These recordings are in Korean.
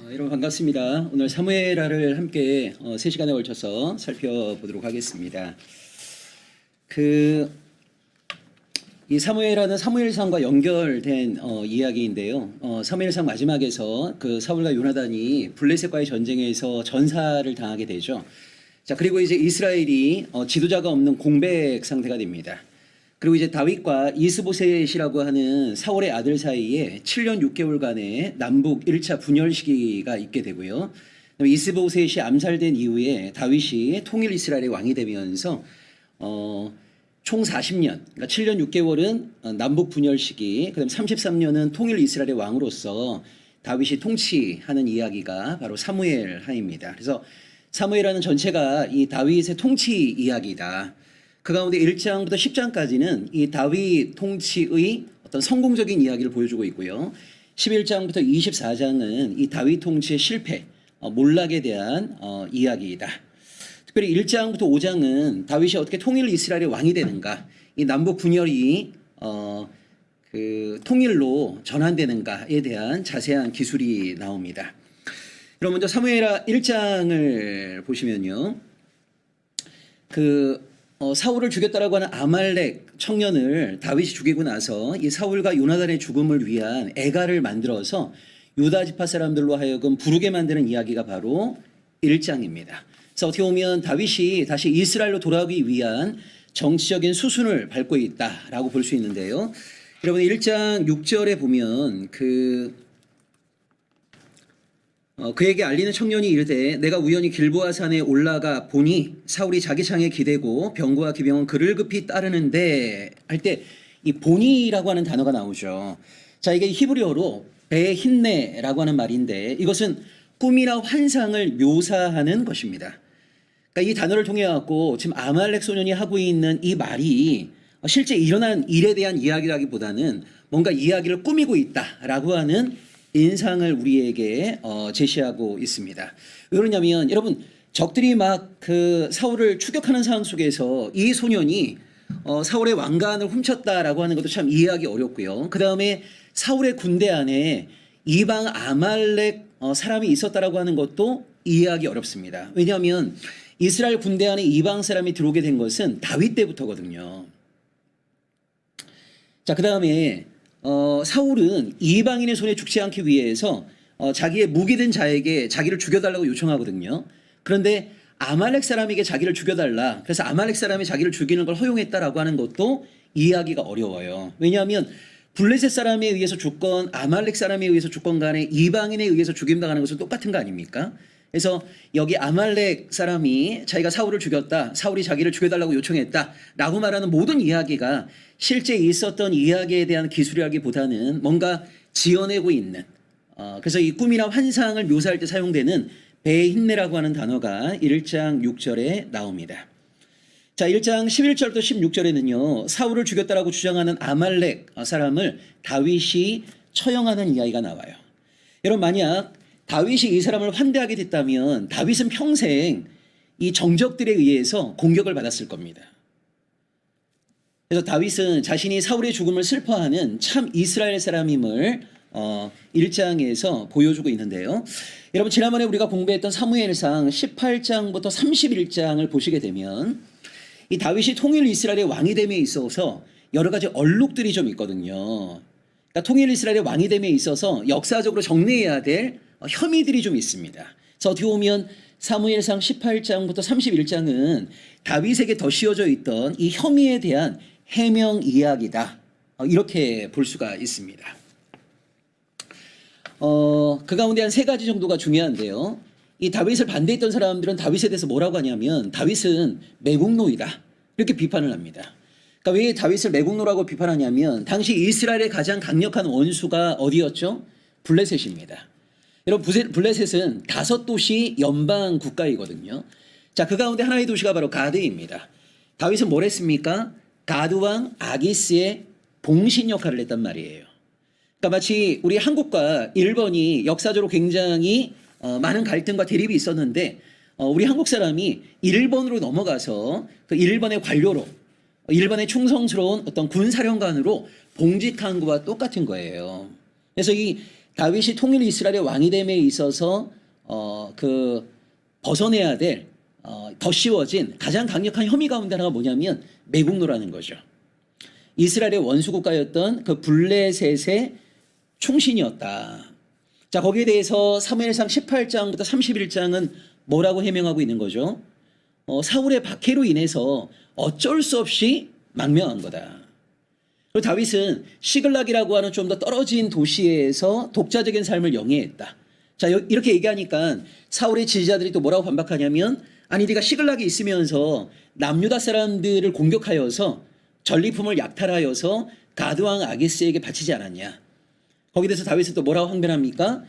여러분 반갑습니다. 오늘 사무엘하를 함께 3시간에 걸쳐서 살펴보도록 하겠습니다. 이 사무엘하는 사무엘상과 연결된 이야기인데요. 사무엘상 마지막에서 그 사울과 요나단이 블레셋과의 전쟁에서 전사를 당하게 되죠. 자, 그리고 이제 이스라엘이 지도자가 없는 공백 상태가 됩니다. 그리고 이제 다윗과 이스보셋이라고 하는 사울의 아들 사이에 7년 6개월간의 남북 1차 분열 시기가 있게 되고요. 이스보셋이 암살된 이후에 다윗이 통일 이스라엘의 왕이 되면서 총 40년, 그러니까 7년 6개월은 남북 분열 시기, 그다음 33년은 통일 이스라엘의 왕으로서 다윗이 통치하는 이야기가 바로 사무엘하입니다. 그래서 사무엘하는 전체가 이 다윗의 통치 이야기다. 그 가운데 1장부터 10장까지는 이 다윗 통치의 어떤 성공적인 이야기를 보여주고 있고요. 11장부터 24장은 이 다윗 통치의 실패, 몰락에 대한 이야기이다. 특별히 1장부터 5장은 다윗이 어떻게 통일 이스라엘의 왕이 되는가, 이 남북 분열이 그 통일로 전환되는가에 대한 자세한 기술이 나옵니다. 그럼 먼저 사무엘하 1장을 보시면요. 사울을 죽였다라고 하는 아말렉 청년을 다윗이 죽이고 나서 이 사울과 요나단의 죽음을 위한 애가를 만들어서 유다 지파 사람들로 하여금 부르게 만드는 이야기가 바로 1장입니다. 그래서 어떻게 보면 다윗이 다시 이스라엘로 돌아오기 위한 정치적인 수순을 밟고 있다라고 볼 수 있는데요. 여러분 1장 6절에 보면 그에게 알리는 청년이 이르되 내가 우연히 길보아 산에 올라가 보니 사울이 자기 창에 기대고 병거와 기병은 그를 급히 따르는데 할 때 이 보니라고 하는 단어가 나오죠. 자, 이게 히브리어로 베힌네라고 하는 말인데 이것은 꿈이나 환상을 묘사하는 것입니다. 그러니까 이 단어를 통해 갖고 지금 아말렉 소년이 하고 있는 이 말이 실제 일어난 일에 대한 이야기라기보다는 뭔가 이야기를 꾸미고 있다라고 하는 인상을 우리에게 제시하고 있습니다. 왜 그러냐면 여러분 적들이 막 사울을 추격하는 상황 속에서 이 소년이 사울의 왕관을 훔쳤다라고 하는 것도 참 이해하기 어렵고요. 그 다음에 사울의 군대 안에 이방 아말렉 사람이 있었다라고 하는 것도 이해하기 어렵습니다. 왜냐하면 이스라엘 군대 안에 이방 사람이 들어오게 된 것은 다윗 때부터거든요. 자, 그 다음에 사울은 이방인의 손에 죽지 않기 위해서 자기의 무기된 자에게 자기를 죽여달라고 요청하거든요. 그런데 아말렉 사람에게 자기를 죽여달라, 그래서 아말렉 사람이 자기를 죽이는 걸 허용했다라고 하는 것도 이해하기가 어려워요. 왜냐하면 블레셋 사람에 의해서 죽건 아말렉 사람에 의해서 죽건 간에 이방인에 의해서 죽임당하는 것은 똑같은 거 아닙니까? 그래서 여기 아말렉 사람이 자기가 사울을 죽였다, 사울이 자기를 죽여달라고 요청했다 라고 말하는 모든 이야기가 실제 있었던 이야기에 대한 기술이라기보다는 뭔가 지어내고 있는, 그래서 이 꿈이나 환상을 묘사할 때 사용되는 베힌네라고 하는 단어가 1장 6절에 나옵니다. 자, 1장 11절부터 16절에는요 사울을 죽였다라고 주장하는 아말렉 사람을 다윗이 처형하는 이야기가 나와요. 여러분 만약 다윗이 이 사람을 환대하게 됐다면 다윗은 평생 이 정적들에 의해서 공격을 받았을 겁니다. 그래서 다윗은 자신이 사울의 죽음을 슬퍼하는 참 이스라엘 사람임을 1장에서 보여주고 있는데요. 여러분 지난번에 우리가 공부했던 사무엘상 18장부터 31장을 보시게 되면 이 다윗이 통일 이스라엘의 왕이 됨에 있어서 여러 가지 얼룩들이 좀 있거든요. 그러니까 통일 이스라엘의 왕이 됨에 있어서 역사적으로 정리해야 될 혐의들이 좀 있습니다. 그래서 어떻게 보면 사무엘상 18장부터 31장은 다윗에게 더 씌워져 있던 이 혐의에 대한 해명 이야기다, 이렇게 볼 수가 있습니다. 그 가운데 한 3가지 정도가 중요한데요. 이 다윗을 반대했던 사람들은 다윗에 대해서 뭐라고 하냐면 다윗은 매국노이다, 이렇게 비판을 합니다. 그러니까 왜 다윗을 매국노라고 비판하냐면 당시 이스라엘의 가장 강력한 원수가 어디였죠? 블레셋입니다. 여러분 블레셋은 5도시 연방 국가이거든요. 자, 그 가운데 하나의 도시가 바로 가드입니다. 다윗은 뭘 했습니까? 가드 왕 아기스의 봉신 역할을 했단 말이에요. 그러니까 마치 우리 한국과 일본이 역사적으로 굉장히 많은 갈등과 대립이 있었는데 우리 한국 사람이 일본으로 넘어가서 그 일본의 관료로, 일본의 충성스러운 어떤 군사령관으로 봉직한 것과 똑같은 거예요. 그래서 이 다윗이 통일 이스라엘의 왕이 됨에 있어서 벗어내야 될 더 쉬워진 가장 강력한 혐의 가운데 하나가 뭐냐면 매국노라는 거죠. 이스라엘의 원수 국가였던 그 블레셋의 충신이었다. 자, 거기에 대해서 사무엘상 18장부터 31장은 뭐라고 해명하고 있는 거죠? 사울의 박해로 인해서 어쩔 수 없이 망명한 거다. 그리고 다윗은 시글락이라고 하는 좀 더 떨어진 도시에서 독자적인 삶을 영위했다. 자, 이렇게 얘기하니까 사울의 지지자들이 또 뭐라고 반박하냐면, 아니 네가 시글락에 있으면서 남유다 사람들을 공격하여서 전리품을 약탈하여서 가드왕 아기스에게 바치지 않았냐. 거기에 대해서 다윗은 또 뭐라고 항변합니까?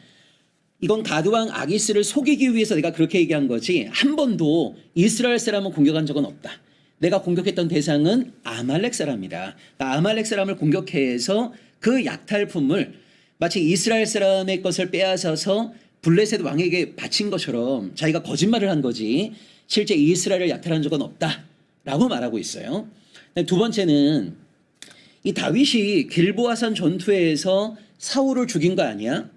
이건 가드왕 아기스를 속이기 위해서 내가 그렇게 얘기한 거지 한 번도 이스라엘 사람을 공격한 적은 없다. 내가 공격했던 대상은 아말렉 사람이다. 아말렉 사람을 공격해서 그 약탈품을 마치 이스라엘 사람의 것을 빼앗아서 블레셋 왕에게 바친 것처럼 자기가 거짓말을 한 거지 실제 이스라엘을 약탈한 적은 없다라고 말하고 있어요. 두 번째는 이 다윗이 길보아산 전투에서 사울을 죽인 거 아니야?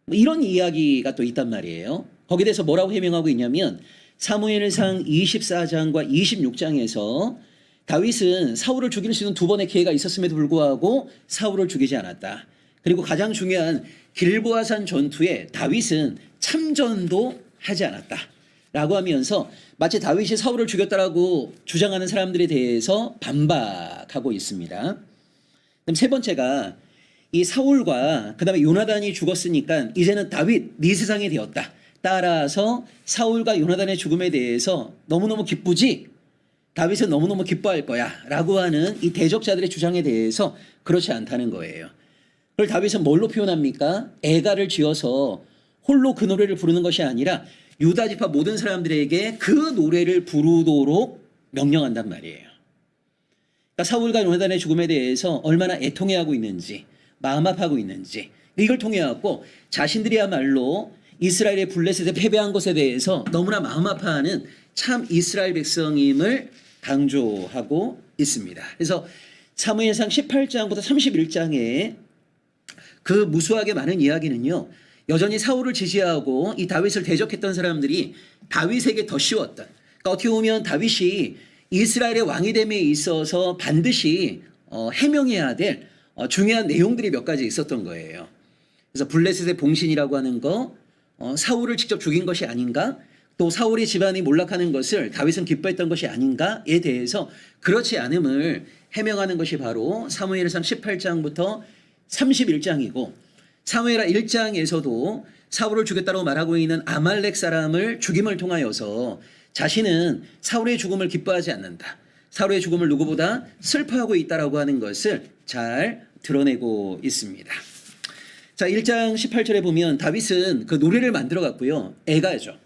이런 이야기가 또 있단 말이에요. 거기에 대해서 뭐라고 해명하고 있냐면 사무엘상 24장과 26장에서 다윗은 사울을 죽일 수 있는 두 번의 기회가 있었음에도 불구하고 사울을 죽이지 않았다. 그리고 가장 중요한 길보아산 전투에 다윗은 참전도 하지 않았다. 라고 하면서 마치 다윗이 사울을 죽였다라고 주장하는 사람들에 대해서 반박하고 있습니다. 그럼 세 번째가 이 사울과 그다음에 요나단이 죽었으니까 이제는 다윗 네 세상이 되었다. 따라서 사울과 요나단의 죽음에 대해서 너무너무 기쁘지? 다윗은 너무너무 기뻐할 거야 라고 하는 이 대적자들의 주장에 대해서 그렇지 않다는 거예요. 그걸 다윗은 뭘로 표현합니까? 애가를 지어서 홀로 그 노래를 부르는 것이 아니라 유다 지파 모든 사람들에게 그 노래를 부르도록 명령한단 말이에요. 그러니까 사울과 요나단의 죽음에 대해서 얼마나 애통해하고 있는지 마음 아파하고 있는지 이걸 통해 갖고 자신들이야말로 이스라엘의 블레셋에 패배한 것에 대해서 너무나 마음 아파하는 참 이스라엘 백성임을 강조하고 있습니다. 그래서 사무엘상 18장부터 31장에 그 무수하게 많은 이야기는요. 여전히 사울을 지지하고 이 다윗을 대적했던 사람들이 다윗에게 더 쉬웠던, 그러니까 어떻게 보면 다윗이 이스라엘의 왕이 됨에 있어서 반드시 해명해야 될 중요한 내용들이 몇 가지 있었던 거예요. 그래서 블레셋의 봉신이라고 하는 거, 사울을 직접 죽인 것이 아닌가, 또 사울의 집안이 몰락하는 것을 다윗은 기뻐했던 것이 아닌가에 대해서 그렇지 않음을 해명하는 것이 바로 사무엘상 18장부터 31장이고 사무엘하 1장에서도 사울을 죽였다고 말하고 있는 아말렉 사람을 죽임을 통하여서 자신은 사울의 죽음을 기뻐하지 않는다. 사울의 죽음을 누구보다 슬퍼하고 있다라고 하는 것을 잘 드러내고 있습니다. 자, 1장 18절에 보면 다윗은 그 노래를 만들어 갔고요. 애가죠.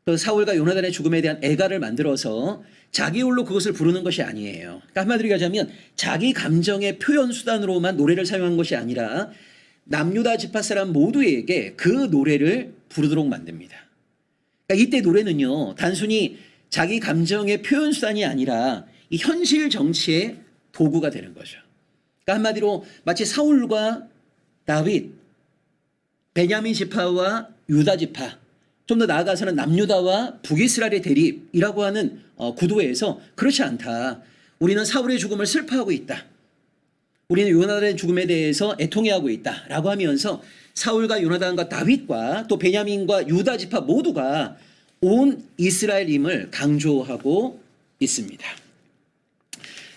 그 사울과 요나단의 죽음에 대한 애가를 만들어서 자기 홀로 그것을 부르는 것이 아니에요. 그러니까 한마디로 얘기하자면 자기 감정의 표현 수단으로만 노래를 사용한 것이 아니라 남유다 지파 사람 모두에게 그 노래를 부르도록 만듭니다. 그러니까 이때 노래는요. 단순히 자기 감정의 표현 수단이 아니라 이 현실 정치의 도구가 되는 거죠. 그러니까 한마디로 마치 사울과 다윗, 베냐민 지파와 유다 지파, 좀 더 나아가서는 남유다와 북이스라엘의 대립이라고 하는 구도에서 그렇지 않다. 우리는 사울의 죽음을 슬퍼하고 있다. 우리는 요나단의 죽음에 대해서 애통해하고 있다라고 하면서 사울과 요나단과 다윗과 또 베냐민과 유다 지파 모두가 온 이스라엘임을 강조하고 있습니다.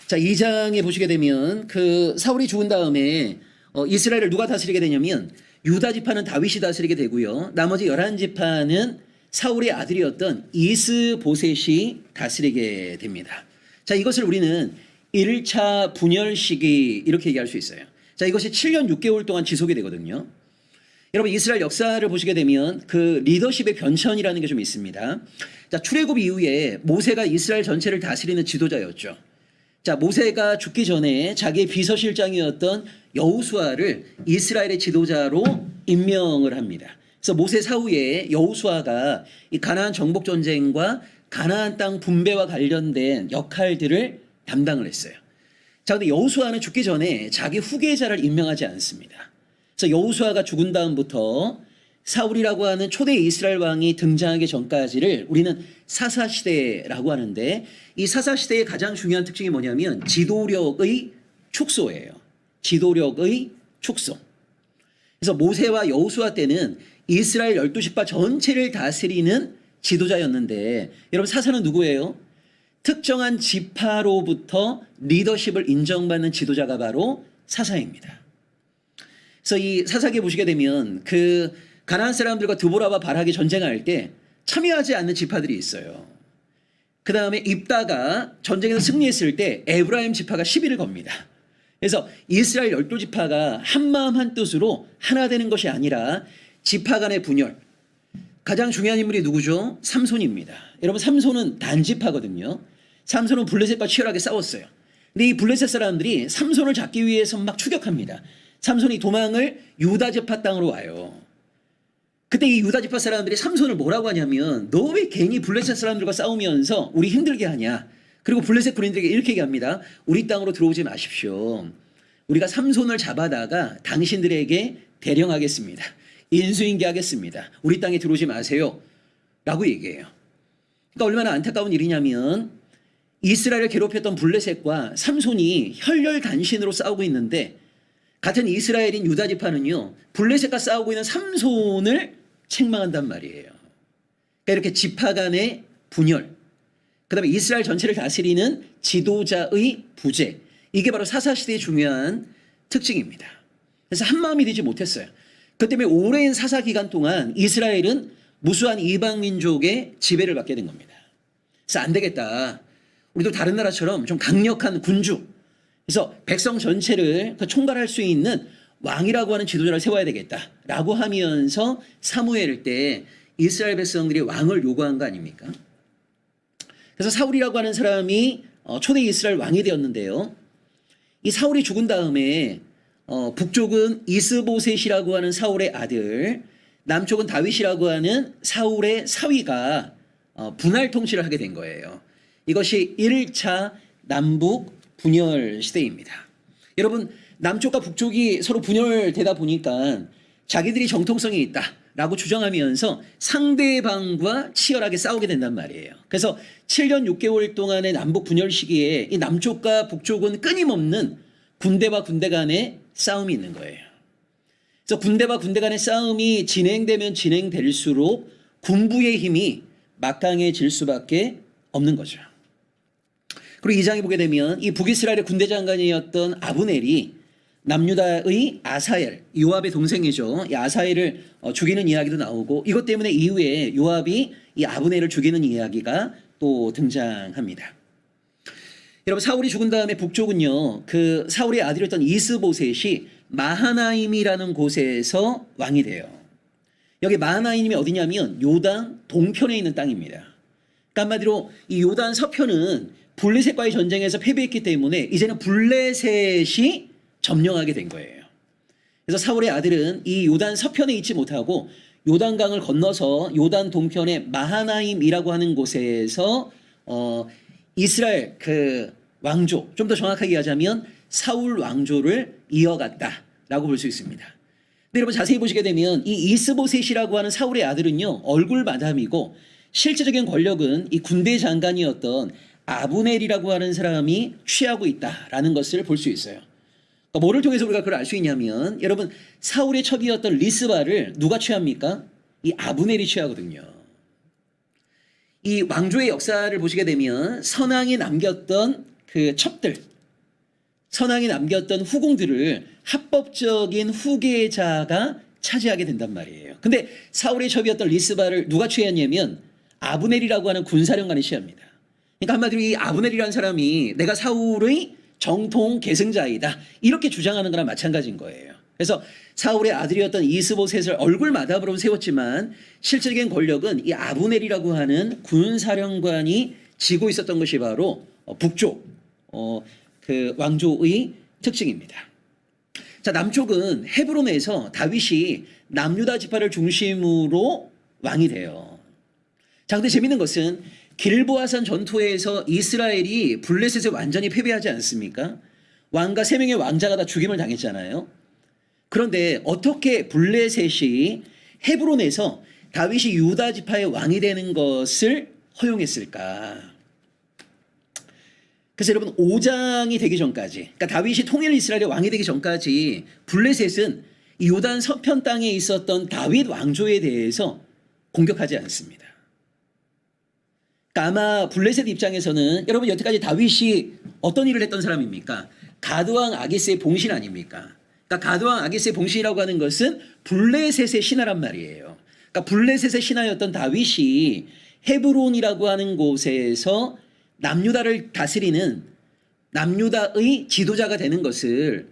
자, 2장에 보시게 되면 그 사울이 죽은 다음에 이스라엘을 누가 다스리게 되냐면 유다 지파는 다윗이 다스리게 되고요. 나머지 11지파는 사울의 아들이었던 이스보셋이 다스리게 됩니다. 자, 이것을 우리는 1차 분열 시기 이렇게 얘기할 수 있어요. 자, 이것이 7년 6개월 동안 지속이 되거든요. 여러분 이스라엘 역사를 보시게 되면 그 리더십의 변천이라는 게 좀 있습니다. 자, 출애굽 이후에 모세가 이스라엘 전체를 다스리는 지도자였죠. 자, 모세가 죽기 전에 자기의 비서실장이었던 여호수아를 이스라엘의 지도자로 임명을 합니다. 그래서 모세 사후에 여호수아가 이 가나안 정복 전쟁과 가나안 땅 분배와 관련된 역할들을 담당을 했어요. 자, 근데 여호수아는 죽기 전에 자기 후계자를 임명하지 않습니다. 그래서 여호수아가 죽은 다음부터 사울이라고 하는 초대 이스라엘 왕이 등장하기 전까지를 우리는 사사시대라고 하는데, 이 사사시대의 가장 중요한 특징이 뭐냐면 지도력의 축소예요. 지도력의 축소. 그래서 모세와 여호수아 때는 이스라엘 12지파 전체를 다스리는 지도자였는데, 여러분 사사는 누구예요? 특정한 지파로부터 리더십을 인정받는 지도자가 바로 사사입니다. 그래서 이 사사기에 보시게 되면 그 가나안 사람들과 드보라와 바락이 전쟁할 때 참여하지 않는 지파들이 있어요. 그 다음에 입다가 전쟁에서 승리했을 때 에브라임 지파가 시비를 겁니다. 그래서 이스라엘 12지파가 한마음 한뜻으로 하나 되는 것이 아니라 지파 간의 분열. 가장 중요한 인물이 누구죠? 삼손입니다. 여러분 삼손은 단지파거든요. 삼손은 블레셋과 치열하게 싸웠어요. 근데 이 블레셋 사람들이 삼손을 잡기 위해서 막 추격합니다. 삼손이 도망을 유다 지파 땅으로 와요. 그때 이 유다 지파 사람들이 삼손을 뭐라고 하냐면, 너 왜 괜히 블레셋 사람들과 싸우면서 우리 힘들게 하냐. 그리고 블레셋 군인들에게 이렇게 얘기합니다. 우리 땅으로 들어오지 마십시오. 우리가 삼손을 잡아다가 당신들에게 대령하겠습니다. 인수인계 하겠습니다. 우리 땅에 들어오지 마세요. 라고 얘기해요. 그러니까 얼마나 안타까운 일이냐면, 이스라엘을 괴롭혔던 블레셋과 삼손이 혈혈단신으로 싸우고 있는데, 같은 이스라엘인 유다 지파는요 블레셋과 싸우고 있는 삼손을 책망한단 말이에요. 그러니까 이렇게 지파 간의 분열, 그다음에 이스라엘 전체를 다스리는 지도자의 부재, 이게 바로 사사시대의 중요한 특징입니다. 그래서 한마음이 되지 못했어요. 그 때문에 오랜 사사 기간 동안 이스라엘은 무수한 이방 민족의 지배를 받게 된 겁니다. 그래서 안 되겠다. 우리도 다른 나라처럼 좀 강력한 군주, 그래서 백성 전체를 총괄할 수 있는 왕이라고 하는 지도자를 세워야 되겠다라고 하면서 사무엘 때 이스라엘 백성들이 왕을 요구한 거 아닙니까? 그래서 사울이라고 하는 사람이 초대 이스라엘 왕이 되었는데요. 이 사울이 죽은 다음에 북쪽은 이스보셋이라고 하는 사울의 아들, 남쪽은 다윗이라고 하는 사울의 사위가 분할 통치를 하게 된 거예요. 이것이 1차 남북 분열 시대입니다. 여러분 남쪽과 북쪽이 서로 분열되다 보니까 자기들이 정통성이 있다라고 주장하면서 상대방과 치열하게 싸우게 된단 말이에요. 그래서 7년 6개월 동안의 남북 분열 시기에 이 남쪽과 북쪽은 끊임없는 군대와 군대 간의 싸움이 있는 거예요. 그래서 군대와 군대 간의 싸움이 진행되면 진행될수록 군부의 힘이 막강해질 수밖에 없는 거죠. 그리고 2장에 보게 되면 이 북이스라엘의 군대 장관이었던 아브넬이 남유다의 아사엘, 요압의 동생이죠. 이 아사엘을 죽이는 이야기도 나오고, 이것 때문에 이후에 요압이 이 아브넬을 죽이는 이야기가 또 등장합니다. 여러분 사울이 죽은 다음에 북쪽은요, 그 사울의 아들이었던 이스보셋이 마하나임이라는 곳에서 왕이 돼요. 여기 마하나임이 어디냐면 요단 동편에 있는 땅입니다. 그러니까 한마디로 이 요단 서편은 블레셋과의 전쟁에서 패배했기 때문에 이제는 블레셋이 점령하게 된 거예요. 그래서 사울의 아들은 이 요단 서편에 있지 못하고 요단강을 건너서 요단 동편의 마하나임이라고 하는 곳에서 이스라엘 그 왕조, 좀 더 정확하게 하자면 사울 왕조를 이어갔다라고 볼 수 있습니다. 근데 여러분 자세히 보시게 되면 이 이스보셋이라고 하는 사울의 아들은요 얼굴 마담이고 실제적인 권력은 이 군대 장관이었던 아브넬이라고 하는 사람이 취하고 있다라는 것을 볼 수 있어요. 그러니까 뭐를 통해서 우리가 그걸 알 수 있냐면, 여러분 사울의 첩이었던 리스바를 누가 취합니까? 이 아브넬이 취하거든요. 이 왕조의 역사를 보시게 되면 선왕이 남겼던 그 첩들, 선왕이 남겼던 후궁들을 합법적인 후계자가 차지하게 된단 말이에요. 근데 사울의 첩이었던 리스바를 누가 취했냐면 아브넬이라고 하는 군사령관이 취합니다. 그러니까 한마디로 이 아브넬이라는 사람이 내가 사울의 정통 계승자이다 이렇게 주장하는 거랑 마찬가지인 거예요. 그래서 사울의 아들이었던 이스보셋을 얼굴 마담으로 세웠지만 실질적인 권력은 이 아브넬이라고 하는 군사령관이 쥐고 있었던 것이 바로 북쪽 그 왕조의 특징입니다. 자, 남쪽은 헤브론에서 다윗이 남유다 지파를 중심으로 왕이 돼요. 자, 근데 재밌는 것은 길보아산 전투에서 이스라엘이 블레셋에 완전히 패배하지 않습니까? 왕과 3명의 왕자가 다 죽임을 당했잖아요. 그런데 어떻게 블레셋이 헤브론에서 다윗이 유다 지파의 왕이 되는 것을 허용했을까? 그래서 여러분 5장이 되기 전까지, 그러니까 다윗이 통일 이스라엘의 왕이 되기 전까지 블레셋은 이 요단 서편 땅에 있었던 다윗 왕조에 대해서 공격하지 않습니다. 그러니까 아마 블레셋 입장에서는 여러분 여태까지 다윗이 어떤 일을 했던 사람입니까? 가드왕 아기스의 봉신 아닙니까? 그러니까 가드왕 아기스의 봉신이라고 하는 것은 블레셋의 신하란 말이에요. 그러니까 블레셋의 신하였던 다윗이 헤브론이라고 하는 곳에서 남유다를 다스리는 남유다의 지도자가 되는 것을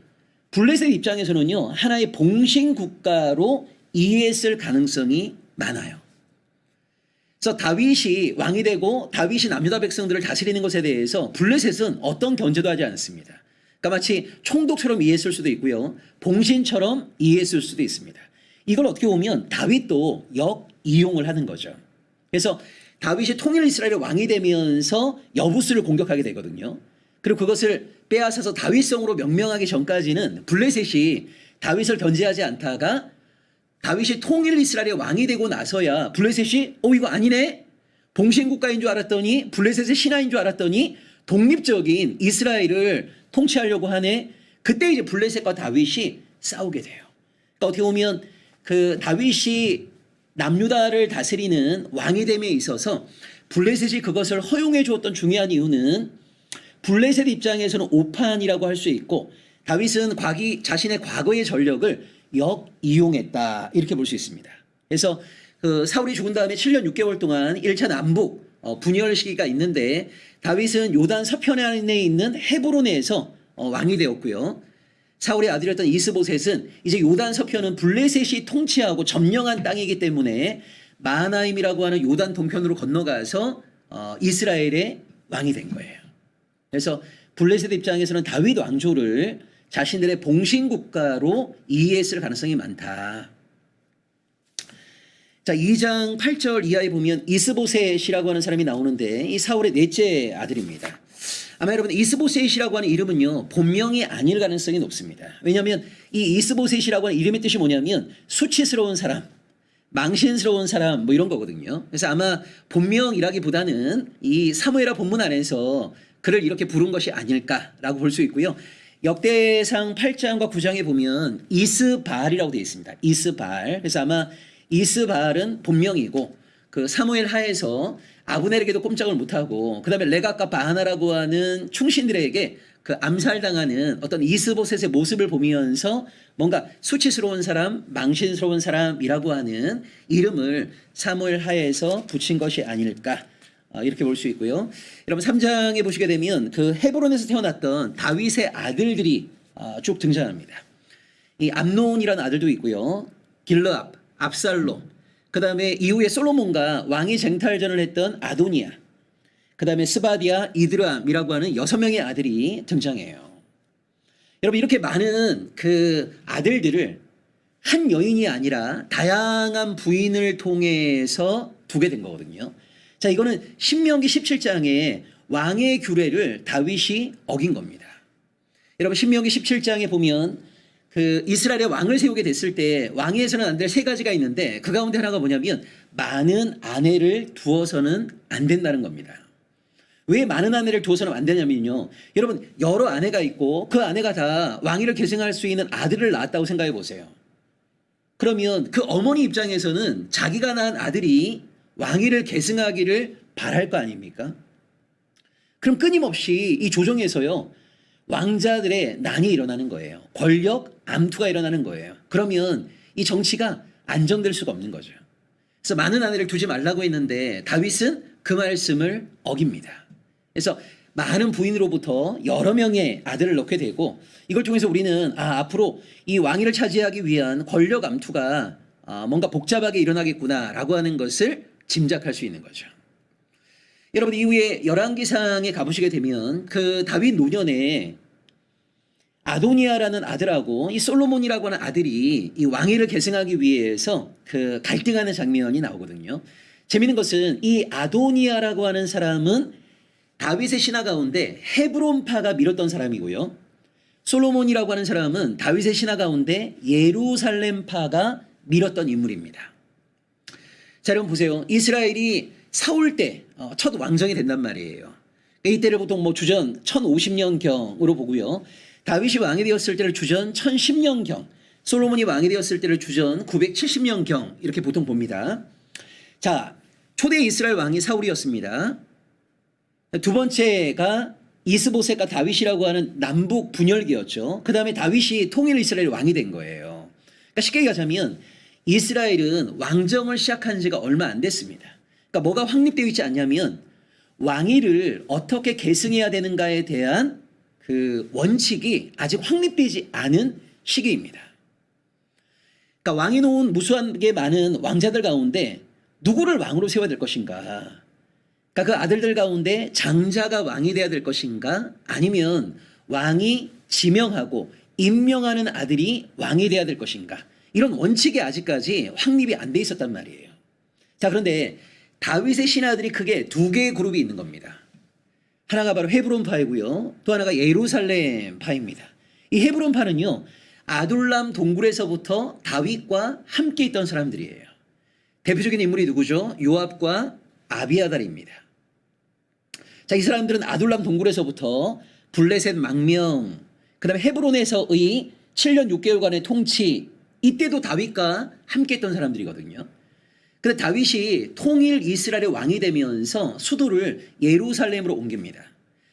블레셋 입장에서는요, 하나의 봉신 국가로 이해했을 가능성이 많아요. 그래서 다윗이 왕이 되고 다윗이 남유다 백성들을 다스리는 것에 대해서 블레셋은 어떤 견제도 하지 않습니다. 그러니까 마치 총독처럼 이해했을 수도 있고요, 봉신처럼 이해했을 수도 있습니다. 이걸 어떻게 보면 다윗도 역이용을 하는 거죠. 그래서 다윗이 통일 이스라엘의 왕이 되면서 여부스를 공격하게 되거든요. 그리고 그것을 빼앗아서 다윗성으로 명명하기 전까지는 블레셋이 다윗을 견제하지 않다가 다윗이 통일 이스라엘의 왕이 되고 나서야 블레셋이 이거 아니네? 봉신국가인 줄 알았더니 블레셋의 신하인 줄 알았더니 독립적인 이스라엘을 통치하려고 하네. 그때 이제 블레셋과 다윗이 싸우게 돼요. 그러니까 어떻게 보면 그 다윗이 남유다를 다스리는 왕이 됨에 있어서 블레셋이 그것을 허용해 주었던 중요한 이유는 블레셋 입장에서는 오판이라고 할 수 있고 다윗은 자신의 과거의 전력을 역이용했다 이렇게 볼 수 있습니다. 그래서 그 사울이 죽은 다음에 7년 6개월 동안 1차 남북 분열 시기가 있는데 다윗은 요단 서편에 있는 헤브론에서 왕이 되었고요. 사울의 아들이었던 이스보셋은 이제 요단 서편은 블레셋이 통치하고 점령한 땅이기 때문에 마하나임이라고 하는 요단 동편으로 건너가서 이스라엘의 왕이 된 거예요. 그래서 블레셋 입장에서는 다윗 왕조를 자신들의 봉신국가로 이해했을 가능성이 많다. 자, 2장 8절 이하에 보면 이스보셋이라고 하는 사람이 나오는데 이 사울의 넷째 아들입니다. 아마 여러분 이스보셋이라고 하는 이름은요, 본명이 아닐 가능성이 높습니다. 왜냐하면 이 이스보셋이라고 하는 이름의 뜻이 뭐냐면 수치스러운 사람, 망신스러운 사람 뭐 이런 거거든요. 그래서 아마 본명이라기보다는 이 사무엘하 본문 안에서 그를 이렇게 부른 것이 아닐까라고 볼 수 있고요. 역대상 8장과 9장에 보면 이스바알이라고 되어 있습니다. 이스바알. 그래서 아마 이스바알은 본명이고 그 사무엘 하에서 아브넬에게도 꼼짝을 못하고 그다음에 레갑과 바하나라고 하는 충신들에게 그 암살당하는 어떤 이스보셋의 모습을 보면서 뭔가 수치스러운 사람, 망신스러운 사람이라고 하는 이름을 사무엘 하에서 붙인 것이 아닐까 이렇게 볼 수 있고요. 여러분 3장에 보시게 되면 그 헤브론에서 태어났던 다윗의 아들들이 쭉 등장합니다. 이 암논이라는 아들도 있고요. 길르압, 압살롬, 그 다음에 이후에 솔로몬과 왕이 쟁탈전을 했던 아도니아, 그 다음에 스바디아, 이드람이라고 하는 6명의 아들이 등장해요. 여러분 이렇게 많은 그 아들들을 한 여인이 아니라 다양한 부인을 통해서 두게 된 거거든요. 자, 이거는 신명기 17장에 왕의 규례를 다윗이 어긴 겁니다. 여러분 신명기 17장에 보면 그 이스라엘의 왕을 세우게 됐을 때 왕위에서는 안 될 3가지가 있는데 그 가운데 하나가 뭐냐면 많은 아내를 두어서는 안 된다는 겁니다. 왜 많은 아내를 두어서는 안 되냐면요, 여러분 여러 아내가 있고 그 아내가 다 왕위를 계승할 수 있는 아들을 낳았다고 생각해 보세요. 그러면 그 어머니 입장에서는 자기가 낳은 아들이 왕위를 계승하기를 바랄 거 아닙니까? 그럼 끊임없이 이 조정에서요 왕자들의 난이 일어나는 거예요. 권력 암투가 일어나는 거예요. 그러면 이 정치가 안정될 수가 없는 거죠. 그래서 많은 아내를 두지 말라고 했는데 다윗은 그 말씀을 어깁니다. 그래서 많은 부인으로부터 여러 명의 아들을 낳게 되고 이걸 통해서 우리는 앞으로 이 왕위를 차지하기 위한 권력 암투가 뭔가 복잡하게 일어나겠구나라고 하는 것을 짐작할 수 있는 거죠. 여러분 이후에 열왕기상에 가보시게 되면 그 다윗 노년에 아도니아라는 아들하고 이 솔로몬이라고 하는 아들이 이 왕위를 계승하기 위해서 그 갈등하는 장면이 나오거든요. 재미있는 것은 이 아도니아라고 하는 사람은 다윗의 신하 가운데 헤브론파가 밀었던 사람이고요. 솔로몬이라고 하는 사람은 다윗의 신하 가운데 예루살렘파가 밀었던 인물입니다. 자, 여러분 보세요. 이스라엘이 사울 때 첫 왕정이 된단 말이에요. 이때를 보통 뭐 주전 1050년경으로 보고요. 다윗이 왕이 되었을 때를 주전 1010년경, 솔로몬이 왕이 되었을 때를 주전 970년경 이렇게 보통 봅니다. 자, 초대 이스라엘 왕이 사울이었습니다. 두 번째가 이스보셋과 다윗이라고 하는 남북 분열기였죠. 그 다음에 다윗이 통일 이스라엘 왕이 된 거예요. 그러니까 쉽게 얘기하자면 이스라엘은 왕정을 시작한 지가 얼마 안 됐습니다. 그러니까 뭐가 확립되어 있지 않냐면 왕위를 어떻게 계승해야 되는가에 대한 그 원칙이 아직 확립되지 않은 시기입니다. 그러니까 왕이 놓은 무수하게 많은 왕자들 가운데 누구를 왕으로 세워야 될 것인가? 그러니까 그 아들들 가운데 장자가 왕이 돼야 될 것인가? 아니면 왕이 지명하고 임명하는 아들이 왕이 돼야 될 것인가? 이런 원칙이 아직까지 확립이 안 돼 있었단 말이에요. 자, 그런데 다윗의 신하들이 크게 두 개의 그룹이 있는 겁니다. 하나가 바로 헤브론파이고요. 또 하나가 예루살렘파입니다. 이 헤브론파는요, 아둘람 동굴에서부터 다윗과 함께 있던 사람들이에요. 대표적인 인물이 누구죠? 요압과 아비아달입니다. 자, 이 사람들은 아둘람 동굴에서부터 블레셋 망명, 그 다음에 헤브론에서의 7년 6개월간의 통치, 이때도 다윗과 함께 했던 사람들이거든요. 근데 다윗이 통일 이스라엘의 왕이 되면서 수도를 예루살렘으로 옮깁니다.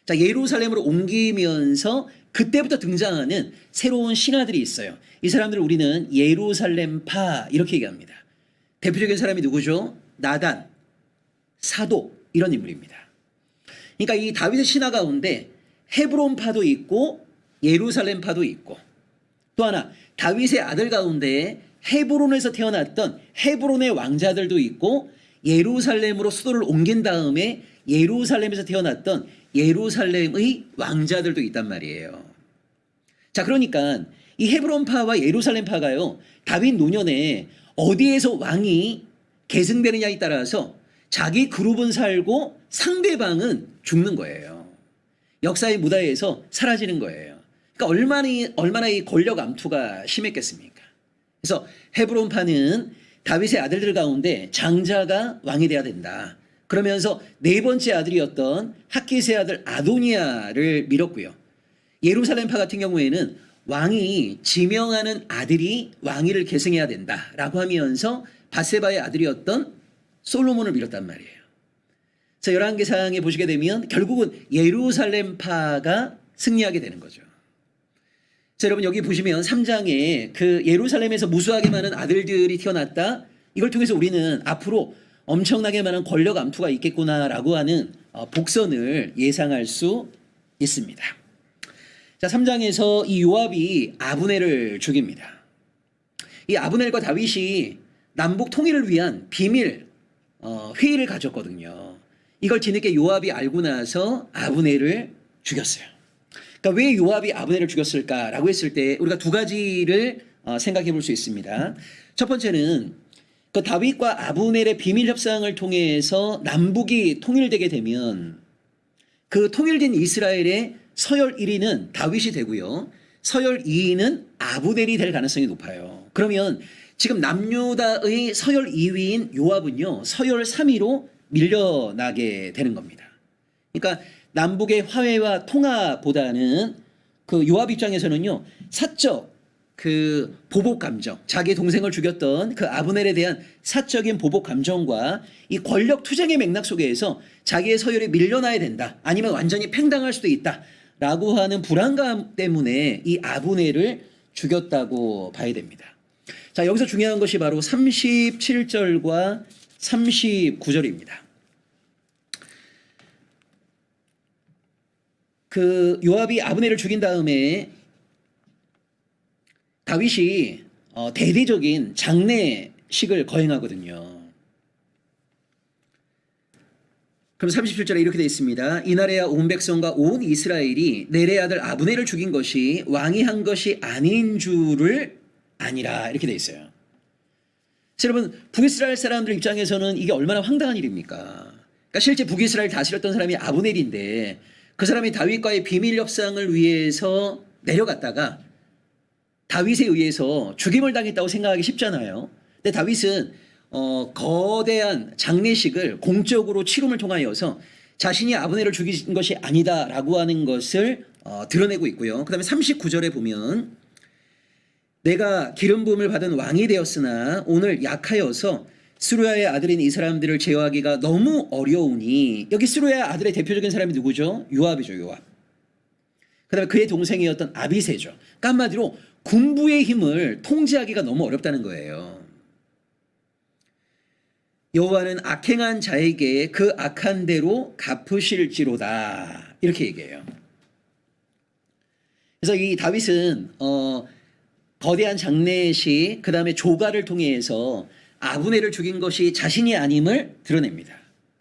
자, 예루살렘으로 옮기면서 그때부터 등장하는 새로운 신하들이 있어요. 이 사람들을 우리는 예루살렘파 이렇게 얘기합니다. 대표적인 사람이 누구죠? 나단, 사독 이런 인물입니다. 그러니까 이 다윗의 신하 가운데 헤브론파도 있고 예루살렘파도 있고, 또 하나 다윗의 아들 가운데 헤브론에서 태어났던 헤브론의 왕자들도 있고, 예루살렘으로 수도를 옮긴 다음에 예루살렘에서 태어났던 예루살렘의 왕자들도 있단 말이에요. 자, 그러니까 이 헤브론파와 예루살렘파가요, 다윗 노년에 어디에서 왕이 계승되느냐에 따라서 자기 그룹은 살고 상대방은 죽는 거예요. 역사의 무다에서 사라지는 거예요. 그러니까 얼마나 이 권력 암투가 심했겠습니까? 그래서 헤브론파는 다윗의 아들들 가운데 장자가 왕이 돼야 된다. 그러면서 네 번째 아들이었던 핫깃의 아들 아도니아를 밀었고요. 예루살렘파 같은 경우에는 왕이 지명하는 아들이 왕위를 계승해야 된다라고 하면서 밧세바의 아들이었던 솔로몬을 밀었단 말이에요. 그래서 11개상에 보시게 되면 결국은 예루살렘파가 승리하게 되는 거죠. 자, 여러분 여기 보시면 3장에 그 예루살렘에서 무수하게 많은 아들들이 태어났다. 이걸 통해서 우리는 앞으로 엄청나게 많은 권력 암투가 있겠구나라고 하는 복선을 예상할 수 있습니다. 자, 3장에서 이 요압이 아브넬을 죽입니다. 이 아브넬과 다윗이 남북 통일을 위한 비밀 회의를 가졌거든요. 이걸 뒤늦게 요압이 알고 나서 아브넬을 죽였어요. 그러니까 왜 요압이 아브넬을 죽였을까라고 했을 때 우리가 두 가지를 생각해 볼 수 있습니다. 첫 번째는 그 다윗과 아브넬의 비밀 협상을 통해서 남북이 통일되게 되면 그 통일된 이스라엘의 서열 1위는 다윗이 되고요, 서열 2위는 아브넬이 될 가능성이 높아요. 그러면 지금 남유다의 서열 2위인 요압은요, 서열 3위로 밀려나게 되는 겁니다. 그러니까 남북의 화해와 통합보다는 그 요압 입장에서는요, 사적 그 보복 감정, 자기 동생을 죽였던 그 아브넬에 대한 사적인 보복 감정과 이 권력 투쟁의 맥락 속에서 자기의 서열이 밀려나야 된다, 아니면 완전히 팽당할 수도 있다라고 하는 불안감 때문에 이 아브넬을 죽였다고 봐야 됩니다. 자, 여기서 중요한 것이 바로 37절과 39절입니다. 그 요압이 아브넬을 죽인 다음에 다윗이 대대적인 장례식을 거행하거든요. 그럼 37절에 이렇게 되어 있습니다. 이날에야 온 백성과 온 이스라엘이 넬의 아들 아브넬을 죽인 것이 왕이 한 것이 아닌 줄을 아니라, 이렇게 되어 있어요. 여러분, 북이스라엘 사람들 입장에서는 이게 얼마나 황당한 일입니까? 그러니까 실제 북이스라엘 다스렸던 사람이 아브넬인데 그 사람이 다윗과의 비밀 협상을 위해서 내려갔다가 다윗에 의해서 죽임을 당했다고 생각하기 쉽잖아요. 근데 다윗은 거대한 장례식을 공적으로 치rum을 통하여서 자신이 아브넬을 죽인 것이 아니다라고 하는 것을 드러내고 있고요. 그 다음에 39절에 보면 내가 기름 부음을 받은 왕이 되었으나 오늘 약하여서 스루야의 아들인 이 사람들을 제어하기가 너무 어려우니, 여기 스루야의 아들의 대표적인 사람이 누구죠? 요압이죠. 요압. 그 다음에 그의 동생이었던 아비새죠. 그러니까 한마디로 군부의 힘을 통제하기가 너무 어렵다는 거예요. 여호와는 악행한 자에게 그 악한 대로 갚으실지로다, 이렇게 얘기해요. 그래서 이 다윗은 거대한 장례식, 그 다음에 조가를 통해서 아브넬을 죽인 것이 자신이 아님을 드러냅니다.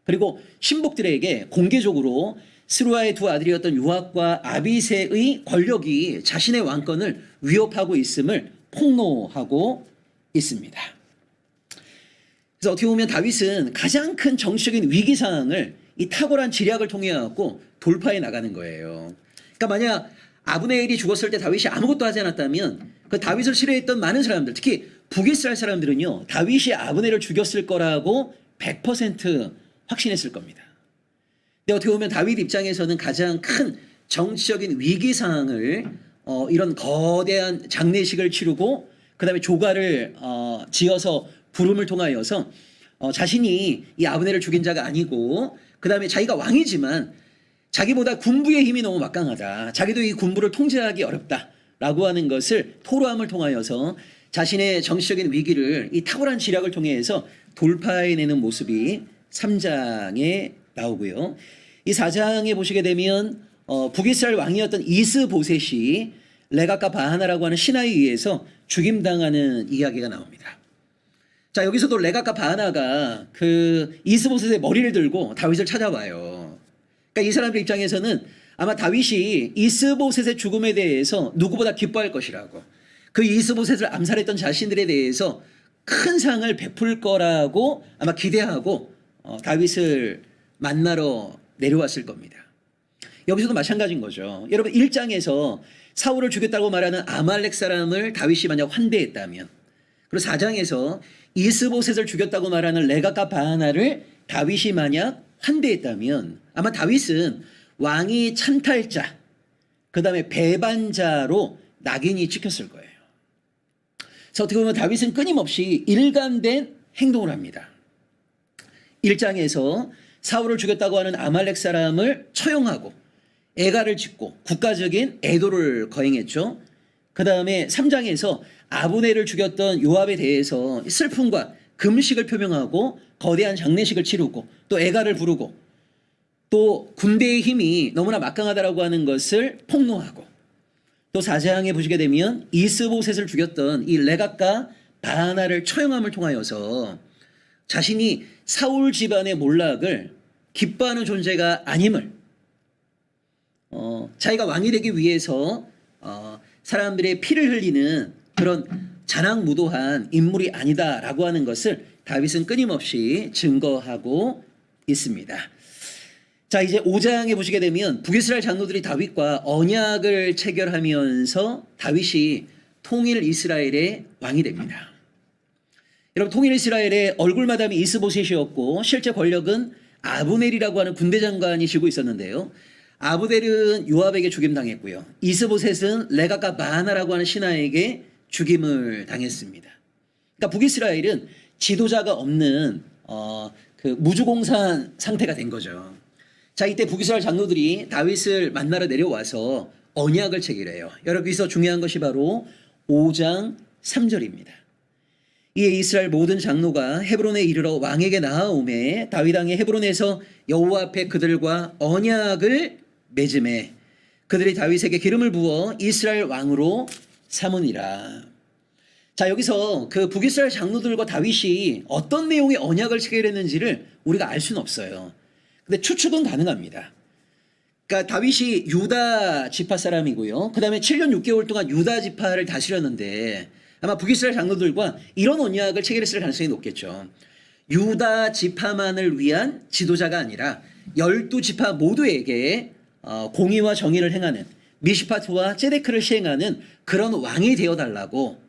그리고 신복들에게 공개적으로 스루야의 두 아들이었던 요압과 아비새의 권력이 자신의 왕권을 위협하고 있음을 폭로하고 있습니다. 그래서 어떻게 보면 다윗은 가장 큰 정치적인 위기 상황을 이 탁월한 지략을 통해 갖고 돌파해 나가는 거예요. 그러니까 만약 아브넬이 죽었을 때 다윗이 아무것도 하지 않았다면 그 다윗을 싫어했던 많은 사람들, 특히 북이스라엘 사람들은요, 다윗이 아브넬을 죽였을 거라고 100% 확신했을 겁니다. 근데 어떻게 보면 다윗 입장에서는 가장 큰 정치적인 위기 상황을 이런 거대한 장례식을 치르고 그 다음에 조가를 지어서 부름을 통하여서 자신이 이 아브넬을 죽인 자가 아니고, 그 다음에 자기가 왕이지만 자기보다 군부의 힘이 너무 막강하다, 자기도 이 군부를 통제하기 어렵다라고 하는 것을 토로함을 통하여서 자신의 정치적인 위기를 이 탁월한 지략을 통해서 돌파해내는 모습이 3장에 나오고요. 이 4장에 보시게 되면 북이스라엘 왕이었던 이스보셋이 레갑과 바하나라고 하는 신하에 의해서 죽임당하는 이야기가 나옵니다. 자, 여기서도 레갑과 바하나가 그 이스보셋의 머리를 들고 다윗을 찾아와요. 그러니까 이 사람들 입장에서는 아마 다윗이 이스보셋의 죽음에 대해서 누구보다 기뻐할 것이라고, 그 이스보셋을 암살했던 자신들에 대해서 큰 상을 베풀 거라고 아마 기대하고 다윗을 만나러 내려왔을 겁니다. 여기서도 마찬가지인 거죠. 여러분, 1장에서 사울을 죽였다고 말하는 아말렉 사람을 다윗이 만약 환대했다면, 그리고 4장에서 이스보셋을 죽였다고 말하는 레갑과 바하나를 다윗이 만약 환대했다면 아마 다윗은 왕이 찬탈자, 그 다음에 배반자로 낙인이 찍혔을 거예요. 그래서 어떻게 보면 다윗은 끊임없이 일관된 행동을 합니다. 1장에서 사울을 죽였다고 하는 아말렉 사람을 처형하고 애가를 짓고 국가적인 애도를 거행했죠. 그 다음에 3장에서 아브넬을 죽였던 요압에 대해서 슬픔과 금식을 표명하고 거대한 장례식을 치르고 또 애가를 부르고 또 군대의 힘이 너무나 막강하다라고 하는 것을 폭로하고, 또 4장에 보시게 되면 이스보셋을 죽였던 이 레갑과 바하나를 처형함을 통하여서 자신이 사울 집안의 몰락을 기뻐하는 존재가 아님을, 자기가 왕이 되기 위해서 사람들의 피를 흘리는 그런 잔악무도한 인물이 아니다라고 하는 것을 다윗은 끊임없이 증거하고 있습니다. 자, 이제 5장에 보시게 되면 북이스라엘 장로들이 다윗과 언약을 체결하면서 다윗이 통일 이스라엘의 왕이 됩니다. 여러분, 통일 이스라엘의 얼굴마담이 이스보셋이었고 실제 권력은 아브넬이라고 하는 군대 장관이 쥐고 있었는데요. 아브넬은 요압에게 죽임당했고요. 이스보셋은 레갑과 바하나라고 하는 신하에게 죽임을 당했습니다. 그러니까 북이스라엘은 지도자가 없는 그 무주공산 상태가 된 거죠. 자, 이때 북이스라엘 장로들이 다윗을 만나러 내려와서 언약을 체결해요. 여기서 중요한 것이 바로 5장 3절입니다. 이에 이스라엘 모든 장로가 헤브론에 이르러 왕에게 나아오매 다윗 왕이 헤브론에서 여호와 앞에 그들과 언약을 맺음에 그들이 다윗에게 기름을 부어 이스라엘 왕으로 삼으니라. 자, 여기서 그 북이스라엘 장로들과 다윗이 어떤 내용의 언약을 체결했는지를 우리가 알 수는 없어요. 근데 추측은 가능합니다. 그러니까 다윗이 유다 지파 사람이고요. 그 다음에 7년 6개월 동안 유다 지파를 다스렸는데 아마 북이스라엘 장로들과 이런 언약을 체결했을 가능성이 높겠죠. 유다 지파만을 위한 지도자가 아니라 12지파 모두에게 공의와 정의를 행하는 미시파트와 ጼ데크를 시행하는 그런 왕이 되어달라고,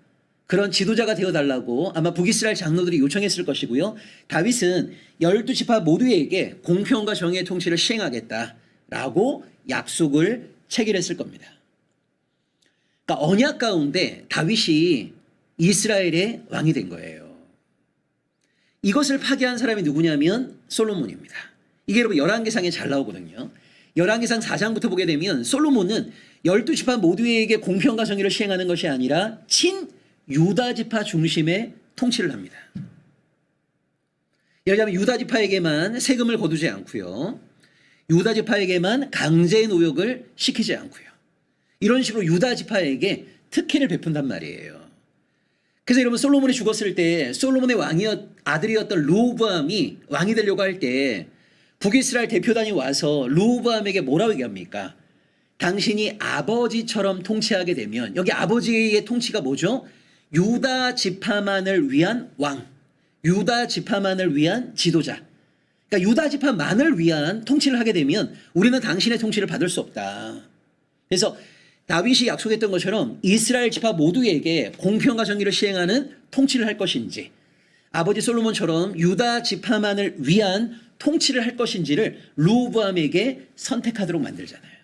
그런 지도자가 되어달라고 아마 북이스라엘 장로들이 요청했을 것이고요. 다윗은 12지파 모두에게 공평과 정의의 통치를 시행하겠다라고 약속을 체결했을 겁니다. 그러니까 언약 가운데 다윗이 이스라엘의 왕이 된 거예요. 이것을 파괴한 사람이 누구냐면 솔로몬입니다. 이게 여러분 열왕기상에 잘 나오거든요. 열왕기상 4장부터 보게 되면 솔로몬은 12지파 모두에게 공평과 정의를 시행하는 것이 아니라 친 유다지파 중심의 통치를 합니다. 예를 들면 유다지파에게만 세금을 거두지 않고요. 유다지파에게만 강제 노역을 시키지 않고요. 이런 식으로 유다지파에게 특혜를 베푼단 말이에요. 그래서 여러분 솔로몬이 죽었을 때 솔로몬의 아들이었던 르호보암이 왕이 되려고 할 때 북이스라엘 대표단이 와서 르호보암에게 뭐라고 얘기합니까? 당신이 아버지처럼 통치하게 되면, 여기 아버지의 통치가 뭐죠? 유다 지파만을 위한 왕, 유다 지파만을 위한 지도자. 그러니까 유다 지파만을 위한 통치를 하게 되면 우리는 당신의 통치를 받을 수 없다. 그래서 다윗이 약속했던 것처럼 이스라엘 지파 모두에게 공평과 정의를 시행하는 통치를 할 것인지, 아버지 솔로몬처럼 유다 지파만을 위한 통치를 할 것인지를 르호보암에게 선택하도록 만들잖아요.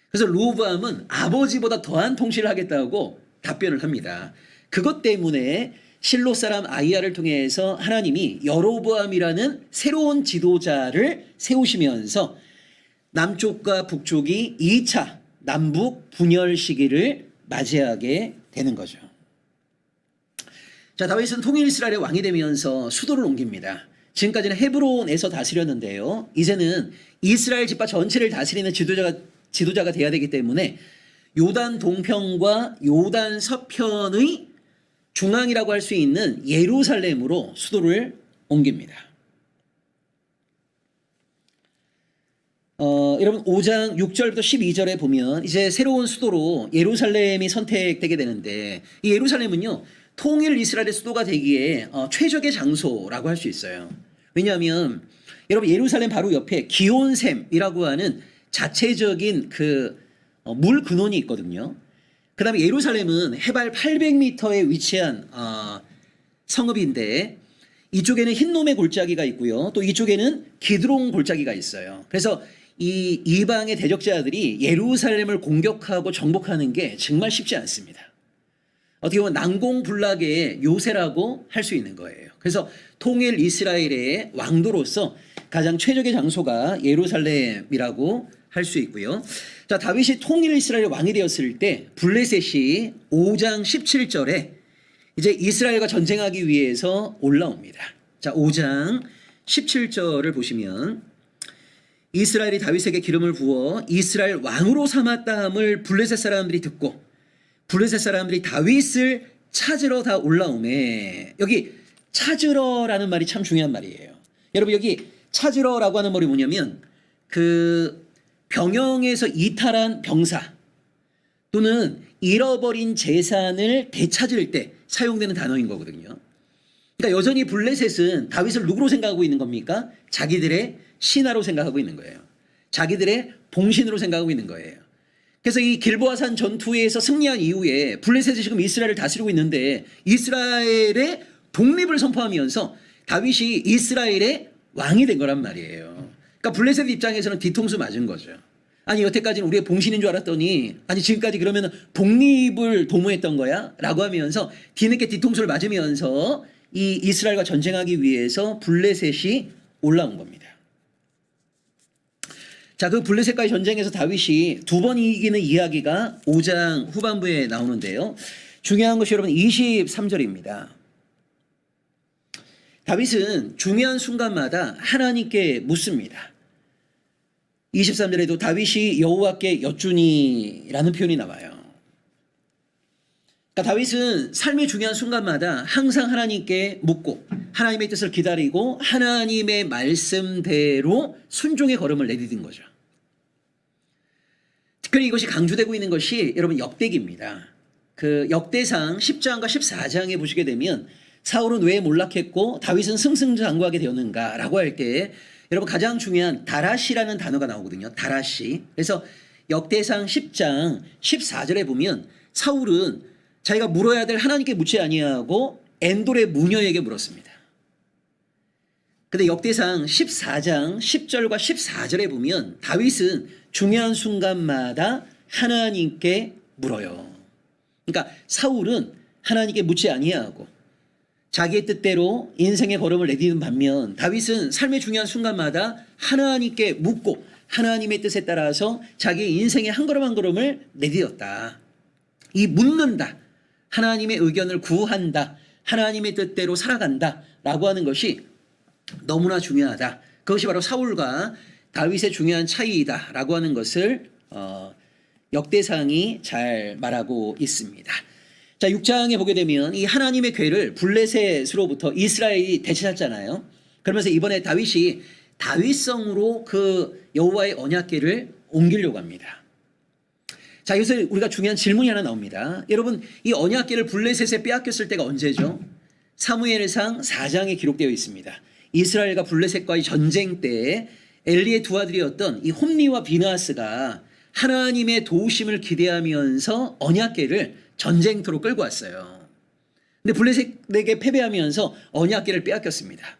그래서 르호보암은 아버지보다 더한 통치를 하겠다고 답변을 합니다. 그것 때문에 실로 사람 아이야를 통해서 하나님이 여로보암이라는 새로운 지도자를 세우시면서 남쪽과 북쪽이 2차 남북 분열 시기를 맞이하게 되는 거죠. 자, 다윗은 통일 이스라엘의 왕이 되면서 수도를 옮깁니다. 지금까지는 헤브론에서 다스렸는데요. 이제는 이스라엘 지파 전체를 다스리는 지도자가 돼야 되기 때문에 요단 동편과 요단 서편의 중앙이라고 할 수 있는 예루살렘으로 수도를 옮깁니다. 여러분 5장 6절부터 12절에 보면 이제 새로운 수도로 예루살렘이 선택되게 되는데, 이 예루살렘은요 통일 이스라엘의 수도가 되기에 최적의 장소라고 할 수 있어요. 왜냐하면 여러분 예루살렘 바로 옆에 기온샘이라고 하는 자체적인 물 근원이 있거든요. 그 다음에 예루살렘은 해발 800m에 위치한 성읍인데, 이쪽에는 흰놈의 골짜기가 있고요. 또 이쪽에는 기드론 골짜기가 있어요. 그래서 이 이방의 대적자들이 예루살렘을 공격하고 정복하는 게 정말 쉽지 않습니다. 어떻게 보면 난공불락의 요새라고 할 수 있는 거예요. 그래서 통일 이스라엘의 왕도로서 가장 최적의 장소가 예루살렘이라고 할 수 있고요. 자, 다윗이 통일 이스라엘 왕이 되었을 때 블레셋이 5장 17절에 이제 이스라엘과 전쟁하기 위해서 올라옵니다. 자, 5장 17절을 보시면 이스라엘이 다윗에게 기름을 부어 이스라엘 왕으로 삼았다함을 블레셋 사람들이 듣고 블레셋 사람들이 다윗을 찾으러 다 올라오매. 여기 찾으러라는 말이 참 중요한 말이에요. 여러분 여기 찾으러라고 하는 말이 뭐냐면 병영에서 이탈한 병사 또는 잃어버린 재산을 되찾을 때 사용되는 단어인 거거든요. 그러니까 여전히 블레셋은 다윗을 누구로 생각하고 있는 겁니까? 자기들의 신하로 생각하고 있는 거예요. 자기들의 봉신으로 생각하고 있는 거예요. 그래서 이 길보아산 전투에서 승리한 이후에 블레셋이 지금 이스라엘을 다스리고 있는데 이스라엘의 독립을 선포하면서 다윗이 이스라엘의 왕이 된 거란 말이에요. 그러니까 블레셋 입장에서는 뒤통수 맞은 거죠. 아니 여태까지는 우리의 봉신인 줄 알았더니 아니 지금까지 그러면 독립을 도모했던 거야? 라고 하면서 뒤늦게 뒤통수를 맞으면서 이 이스라엘과 전쟁하기 위해서 블레셋이 올라온 겁니다. 자, 그 블레셋과의 전쟁에서 다윗이 두 번 이기는 이야기가 5장 후반부에 나오는데요. 중요한 것이 여러분 23절입니다. 다윗은 중요한 순간마다 하나님께 묻습니다. 23절에도 다윗이 여호와께 여쭈니라는 표현이 나와요. 그러니까 다윗은 삶의 중요한 순간마다 항상 하나님께 묻고 하나님의 뜻을 기다리고 하나님의 말씀대로 순종의 걸음을 내디딘 거죠. 특별히 이것이 강조되고 있는 것이 여러분 역대기입니다. 그 역대상 10장과 14장에 보시게 되면 사울은 왜 몰락했고 다윗은 승승장구하게 되었는가라고 할 때 여러분 가장 중요한 다라시라는 단어가 나오거든요. 다라시. 그래서 역대상 10장 14절에 보면 사울은 자기가 물어야 될 하나님께 묻지 아니하고 엔돌의 무녀에게 물었습니다. 근데 역대상 14장 10절과 14절에 보면 다윗은 중요한 순간마다 하나님께 물어요. 그러니까 사울은 하나님께 묻지 아니하고 자기의 뜻대로 인생의 걸음을 내디디는 반면 다윗은 삶의 중요한 순간마다 하나님께 묻고 하나님의 뜻에 따라서 자기의 인생의 한 걸음 한 걸음을 내디뎠다. 이 묻는다, 하나님의 의견을 구한다, 하나님의 뜻대로 살아간다 라고 하는 것이 너무나 중요하다. 그것이 바로 사울과 다윗의 중요한 차이이다 라고 하는 것을 역대상이 잘 말하고 있습니다. 자, 6장에 보게 되면 이 하나님의 궤를 블레셋으로부터 이스라엘이 되찾았잖아요. 그러면서 이번에 다윗이 다윗성으로 그 여호와의 언약궤를 옮기려고 합니다. 자, 여기서 우리가 중요한 질문이 하나 나옵니다. 여러분, 이 언약궤를 블레셋에 빼앗겼을 때가 언제죠? 사무엘상 4장에 기록되어 있습니다. 이스라엘과 블레셋과의 전쟁 때 엘리의 두 아들이었던 이 홈리와 비나스가 하나님의 도우심을 기대하면서 언약궤를 전쟁터로 끌고 왔어요. 근데 블레셋에게 패배하면서 언약궤를 빼앗겼습니다.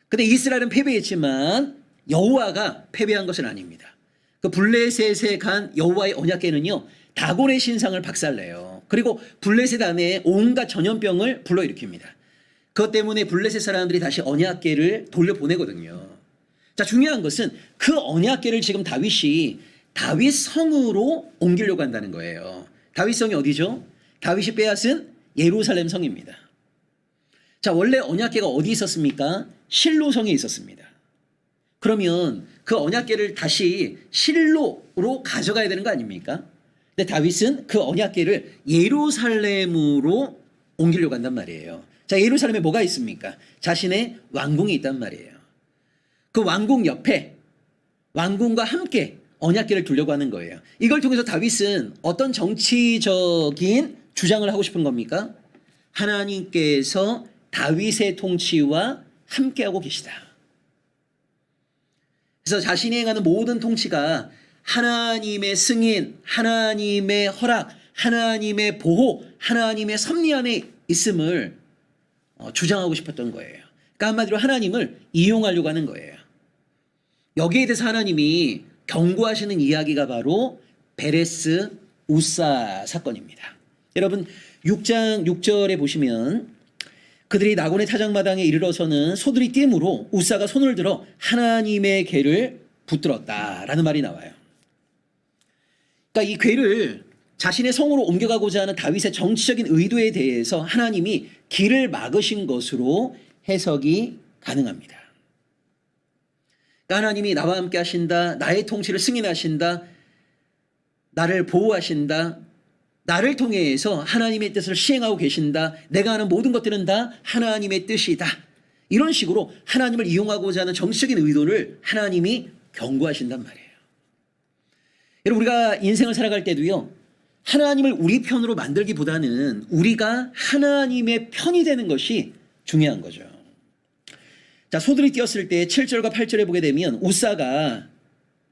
근데 이스라엘은 패배했지만 여호와가 패배한 것은 아닙니다. 그 블레셋에 간 여호와의 언약궤는요, 다곤의 신상을 박살내요. 그리고 블레셋 안에 온갖 전염병을 불러일으킵니다. 그것 때문에 블레셋 사람들이 다시 언약궤를 돌려보내거든요. 자, 중요한 것은 그 언약궤를 지금 다윗이 다윗 성으로 옮기려고 한다는 거예요. 다윗 성이 어디죠? 다윗이 빼앗은 예루살렘 성입니다. 자, 원래 언약궤가 어디 있었습니까? 실로 성에 있었습니다. 그러면 그 언약궤를 다시 실로로 가져가야 되는 거 아닙니까? 근데 다윗은 그 언약궤를 예루살렘으로 옮기려고 한단 말이에요. 자, 예루살렘에 뭐가 있습니까? 자신의 왕궁이 있단 말이에요. 그 왕궁 옆에 왕궁과 함께 언약궤를 두려고 하는 거예요. 이걸 통해서 다윗은 어떤 정치적인 주장을 하고 싶은 겁니까? 하나님께서 다윗의 통치와 함께하고 계시다. 그래서 자신이 행하는 모든 통치가 하나님의 승인, 하나님의 허락, 하나님의 보호, 하나님의 섭리 안에 있음을 주장하고 싶었던 거예요. 그러니까 한마디로 하나님을 이용하려고 하는 거예요. 여기에 대해서 하나님이 경고하시는 이야기가 바로 베레스 우사 사건입니다. 여러분, 6장 6절에 보시면 그들이 나곤의 타작마당에 이르러서는 소들이 뛰므로 우사가 손을 들어 하나님의 궤를 붙들었다라는 말이 나와요. 그러니까 이 궤를 자신의 성으로 옮겨가고자 하는 다윗의 정치적인 의도에 대해서 하나님이 길을 막으신 것으로 해석이 가능합니다. 그러니까 하나님이 나와 함께 하신다, 나의 통치를 승인하신다, 나를 보호하신다, 나를 통해서 하나님의 뜻을 시행하고 계신다, 내가 하는 모든 것들은 다 하나님의 뜻이다. 이런 식으로 하나님을 이용하고자 하는 정치적인 의도를 하나님이 경고하신단 말이에요. 여러분, 우리가 인생을 살아갈 때도요, 하나님을 우리 편으로 만들기보다는 우리가 하나님의 편이 되는 것이 중요한 거죠. 자, 소들이 뛰었을 때 7절과 8절에 보게 되면 우사가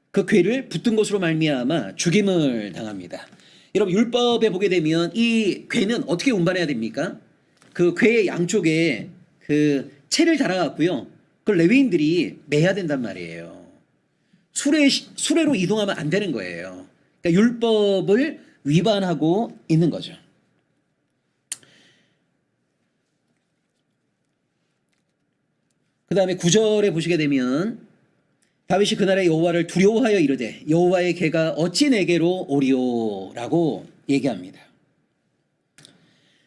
그 궤를 붙든 것으로 말미암아 죽임을 당합니다. 여러분, 율법에 보게 되면 이 궤는 어떻게 운반해야 됩니까? 그 궤의 양쪽에 그 채를 달아갖고요, 그걸 레위인들이 매야 된단 말이에요. 수레로 이동하면 안 되는 거예요. 그러니까 율법을 위반하고 있는 거죠. 그 다음에 9절에 보시게 되면 다윗이 그날에 여호와를 두려워하여 이르되 여호와의 궤가 어찌 내게로 오리오 라고 얘기합니다.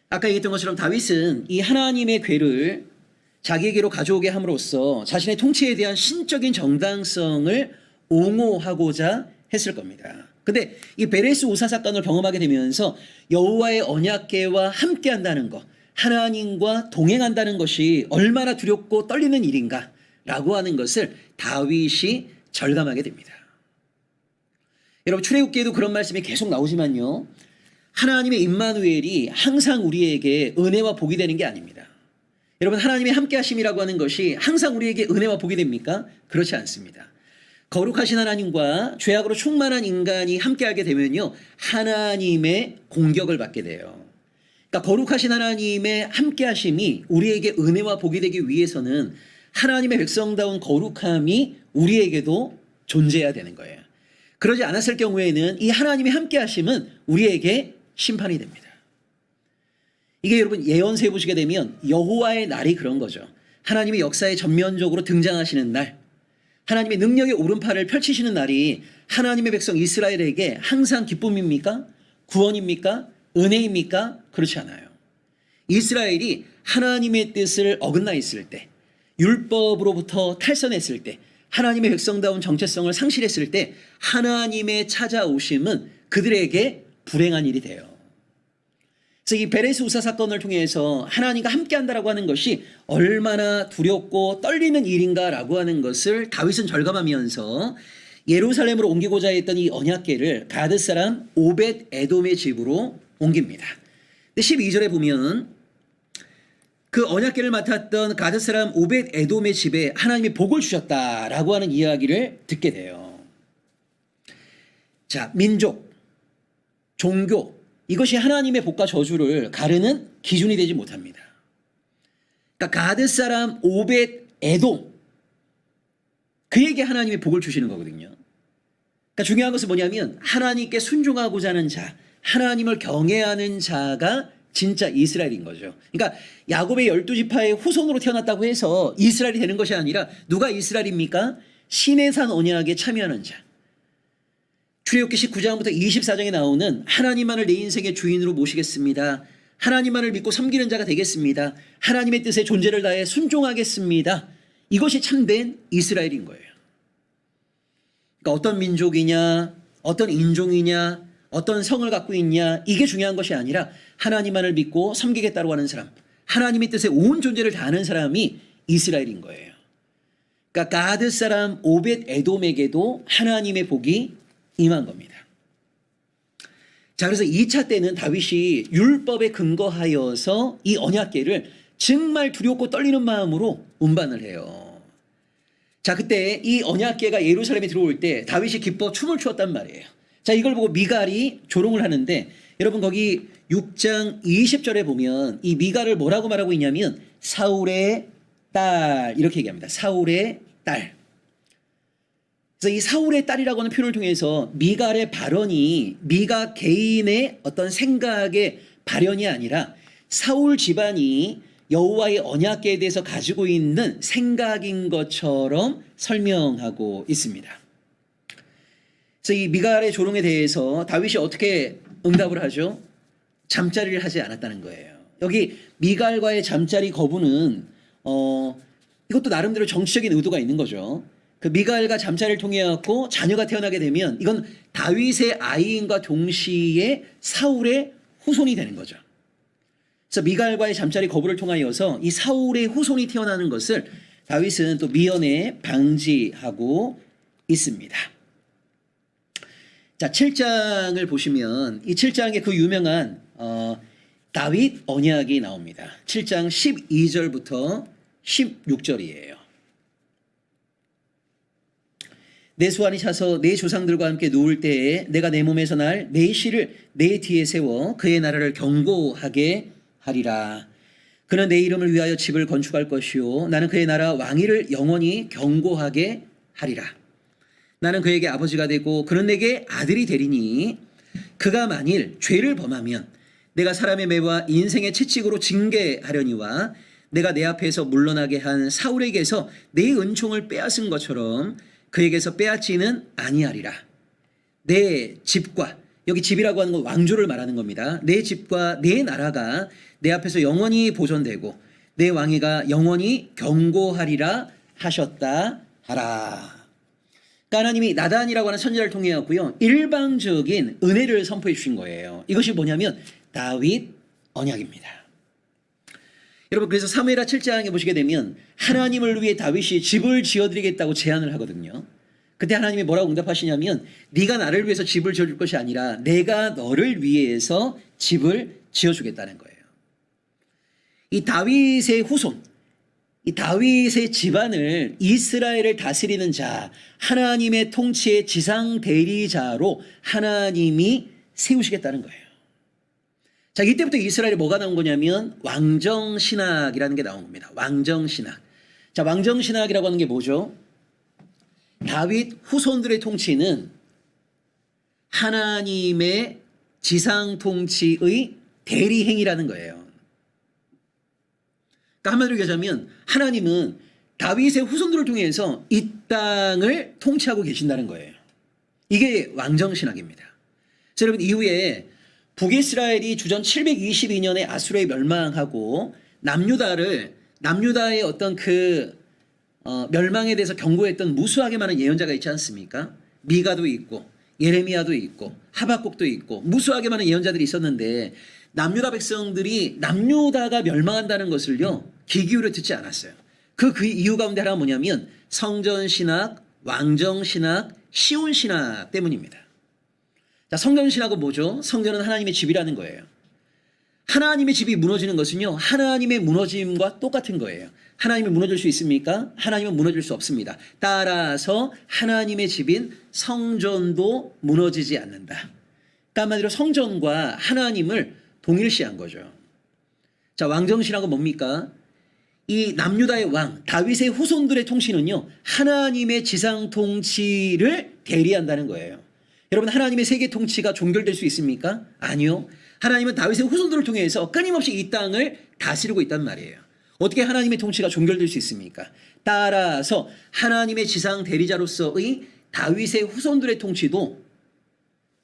아까 얘기했던 것처럼 다윗은 이 하나님의 궤를 자기에게로 가져오게 함으로써 자신의 통치에 대한 신적인 정당성을 옹호하고자 했을 겁니다. 근데 이 베레스 우사 사건을 경험하게 되면서 여호와의 언약궤와 함께한다는 것, 하나님과 동행한다는 것이 얼마나 두렵고 떨리는 일인가 라고 하는 것을 다윗이 절감하게 됩니다. 여러분, 출애굽기에도 그런 말씀이 계속 나오지만요, 하나님의 임마누엘이 항상 우리에게 은혜와 복이 되는 게 아닙니다. 여러분, 하나님의 함께 하심이라고 하는 것이 항상 우리에게 은혜와 복이 됩니까? 그렇지 않습니다. 거룩하신 하나님과 죄악으로 충만한 인간이 함께하게 되면요, 하나님의 공격을 받게 돼요. 그러니까 거룩하신 하나님의 함께하심이 우리에게 은혜와 복이 되기 위해서는 하나님의 백성다운 거룩함이 우리에게도 존재해야 되는 거예요. 그러지 않았을 경우에는 이 하나님의 함께하심은 우리에게 심판이 됩니다. 이게 여러분 예언서에 보시게 되면 여호와의 날이 그런 거죠. 하나님의 역사에 전면적으로 등장하시는 날, 하나님의 능력의 오른팔을 펼치시는 날이 하나님의 백성 이스라엘에게 항상 기쁨입니까? 구원입니까? 은혜입니까? 그렇지 않아요. 이스라엘이 하나님의 뜻을 어긋나 있을 때, 율법으로부터 탈선했을 때, 하나님의 백성다운 정체성을 상실했을 때 하나님의 찾아오심은 그들에게 불행한 일이 돼요. 그래서 이 베레스 우사 사건을 통해서 하나님과 함께한다라고 하는 것이 얼마나 두렵고 떨리는 일인가라고 하는 것을 다윗은 절감하면서 예루살렘으로 옮기고자 했던 이 언약궤를 가드 사람 오벳 에돔의 집으로 옮깁니다. 12절에 보면 그 언약궤를 맡았던 가드 사람 오벳 에돔의 집에 하나님이 복을 주셨다라고 하는 이야기를 듣게 돼요. 자, 민족, 종교, 이것이 하나님의 복과 저주를 가르는 기준이 되지 못합니다. 그러니까 가드 사람 오벳 에돔, 그에게 하나님의 복을 주시는 거거든요. 그러니까 중요한 것은 뭐냐면 하나님께 순종하고자 하는 자, 하나님을 경외하는 자가 진짜 이스라엘인 거죠. 그러니까 야곱의 12지파의 후손으로 태어났다고 해서 이스라엘이 되는 것이 아니라 누가 이스라엘입니까? 시내산 언약에 참여하는 자. 출애굽기 19장부터 24장에 나오는 하나님만을 내 인생의 주인으로 모시겠습니다. 하나님만을 믿고 섬기는 자가 되겠습니다. 하나님의 뜻에 존재를 다해 순종하겠습니다. 이것이 참된 이스라엘인 거예요. 그러니까 어떤 민족이냐, 어떤 인종이냐, 어떤 성을 갖고 있냐, 이게 중요한 것이 아니라 하나님만을 믿고 섬기겠다고 하는 사람, 하나님의 뜻에 온 존재를 다하는 사람이 이스라엘인 거예요. 그러니까 가드 사람 오벳 에돔에게도 하나님의 복이 임한 겁니다. 자, 그래서 2차 때는 다윗이 율법에 근거하여서 이 언약궤를 정말 두렵고 떨리는 마음으로 운반을 해요. 자, 그때 이 언약궤가 예루살렘에 들어올 때 다윗이 기뻐 춤을 추었단 말이에요. 자, 이걸 보고 미갈이 조롱을 하는데 여러분 거기 6장 20절에 보면 이 미갈을 뭐라고 말하고 있냐면 사울의 딸, 이렇게 얘기합니다. 사울의 딸. 그래서 이 사울의 딸이라고 하는 표현을 통해서 미갈의 발언이 미가 개인의 어떤 생각의 발현이 아니라 사울 집안이 여호와의 언약궤에 대해서 가지고 있는 생각인 것처럼 설명하고 있습니다. 그래서 이 미갈의 조롱에 대해서 다윗이 어떻게 응답을 하죠? 잠자리를 하지 않았다는 거예요. 여기 미갈과의 잠자리 거부는 이것도 나름대로 정치적인 의도가 있는 거죠. 그 미갈과 잠자리를 통해 갖고 자녀가 태어나게 되면 이건 다윗의 아이인과 동시에 사울의 후손이 되는 거죠. 그래서 미갈과의 잠자리 거부를 통하여서 이 사울의 후손이 태어나는 것을 다윗은 또 미연에 방지하고 있습니다. 자, 7장을 보시면 이 7장에 그 유명한 다윗 언약이 나옵니다. 7장 12절부터 16절이에요. 내 수완이 차서 내 조상들과 함께 누울 때에 내가 내 몸에서 날 내 씨를 내 뒤에 세워 그의 나라를 견고하게 하리라. 그는 내 이름을 위하여 집을 건축할 것이요 나는 그의 나라 왕위를 영원히 견고하게 하리라. 나는 그에게 아버지가 되고 그는 내게 아들이 되리니 그가 만일 죄를 범하면 내가 사람의 매와 인생의 채찍으로 징계하려니와 내가 내 앞에서 물러나게 한 사울에게서 내 은총을 빼앗은 것처럼 그에게서 빼앗지는 아니하리라. 내 집과, 여기 집이라고 하는 건 왕조를 말하는 겁니다. 내 집과 내 나라가 내 앞에서 영원히 보존되고 내 왕위가 영원히 견고하리라 하셨다 하라. 그러니까 하나님이 나단이라고 하는 선지자를 통해 갖고요, 일방적인 은혜를 선포해 주신 거예요. 이것이 뭐냐면 다윗 언약입니다. 여러분, 그래서 사무엘하 7장에 보시게 되면 하나님을 위해 다윗이 집을 지어드리겠다고 제안을 하거든요. 그때 하나님이 뭐라고 응답하시냐면 네가 나를 위해서 집을 지어줄 것이 아니라 내가 너를 위해서 집을 지어주겠다는 거예요. 이 다윗의 후손, 이 다윗의 집안을 이스라엘을 다스리는 자, 하나님의 통치의 지상 대리자로 하나님이 세우시겠다는 거예요. 자, 이때부터 이스라엘에 뭐가 나온 거냐면 왕정신학이라는 게 나온 겁니다. 왕정신학. 자, 왕정신학이라고 하는 게 뭐죠? 다윗 후손들의 통치는 하나님의 지상 통치의 대리행위라는 거예요. 그러니까 한마디로 얘기하자면 하나님은 다윗의 후손들을 통해서 이 땅을 통치하고 계신다는 거예요. 이게 왕정신학입니다. 그래서 여러분 이후에 북이스라엘이 주전 722년에 아수르에 멸망하고 남유다의 어떤 멸망에 대해서 경고했던 무수하게 많은 예언자가 있지 않습니까? 미가도 있고 예레미야도 있고 하박국도 있고 무수하게 많은 예언자들이 있었는데 남유다 백성들이 남유다가 멸망한다는 것을요 귀 기울여 듣지 않았어요. 그 이유 가운데 하나가 뭐냐면 성전신학, 왕정신학, 시온신학 때문입니다. 자, 성전신학은 뭐죠? 성전은 하나님의 집이라는 거예요. 하나님의 집이 무너지는 것은요 하나님의 무너짐과 똑같은 거예요. 하나님이 무너질 수 있습니까? 하나님은 무너질 수 없습니다. 따라서 하나님의 집인 성전도 무너지지 않는다. 그러니까 한마디로 성전과 하나님을 동일시한 거죠. 자, 왕정신학은 뭡니까? 이 남유다의 왕 다윗의 후손들의 통치는요 하나님의 지상 통치를 대리한다는 거예요. 여러분 하나님의 세계 통치가 종결될 수 있습니까? 아니요. 하나님은 다윗의 후손들을 통해서 끊임없이 이 땅을 다스리고 있단 말이에요. 어떻게 하나님의 통치가 종결될 수 있습니까? 따라서 하나님의 지상 대리자로서의 다윗의 후손들의 통치도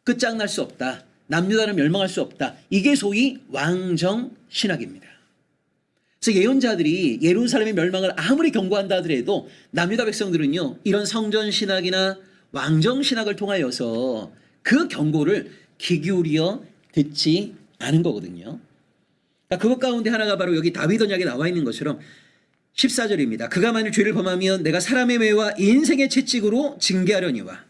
끝장날 수 없다. 남유다는 멸망할 수 없다. 이게 소위 왕정신학입니다. 그래서 예언자들이 예루살렘의 멸망을 아무리 경고한다 하더라도 남유다 백성들은요 이런 성전신학이나 왕정신학을 통하여서 그 경고를 귀 기울여 듣지 않은 거거든요. 그러니까 그것 가운데 하나가 바로 여기 다윗 언약에 나와 있는 것처럼 14절입니다. 그가 만일 죄를 범하면 내가 사람의 매와 인생의 채찍으로 징계하려니와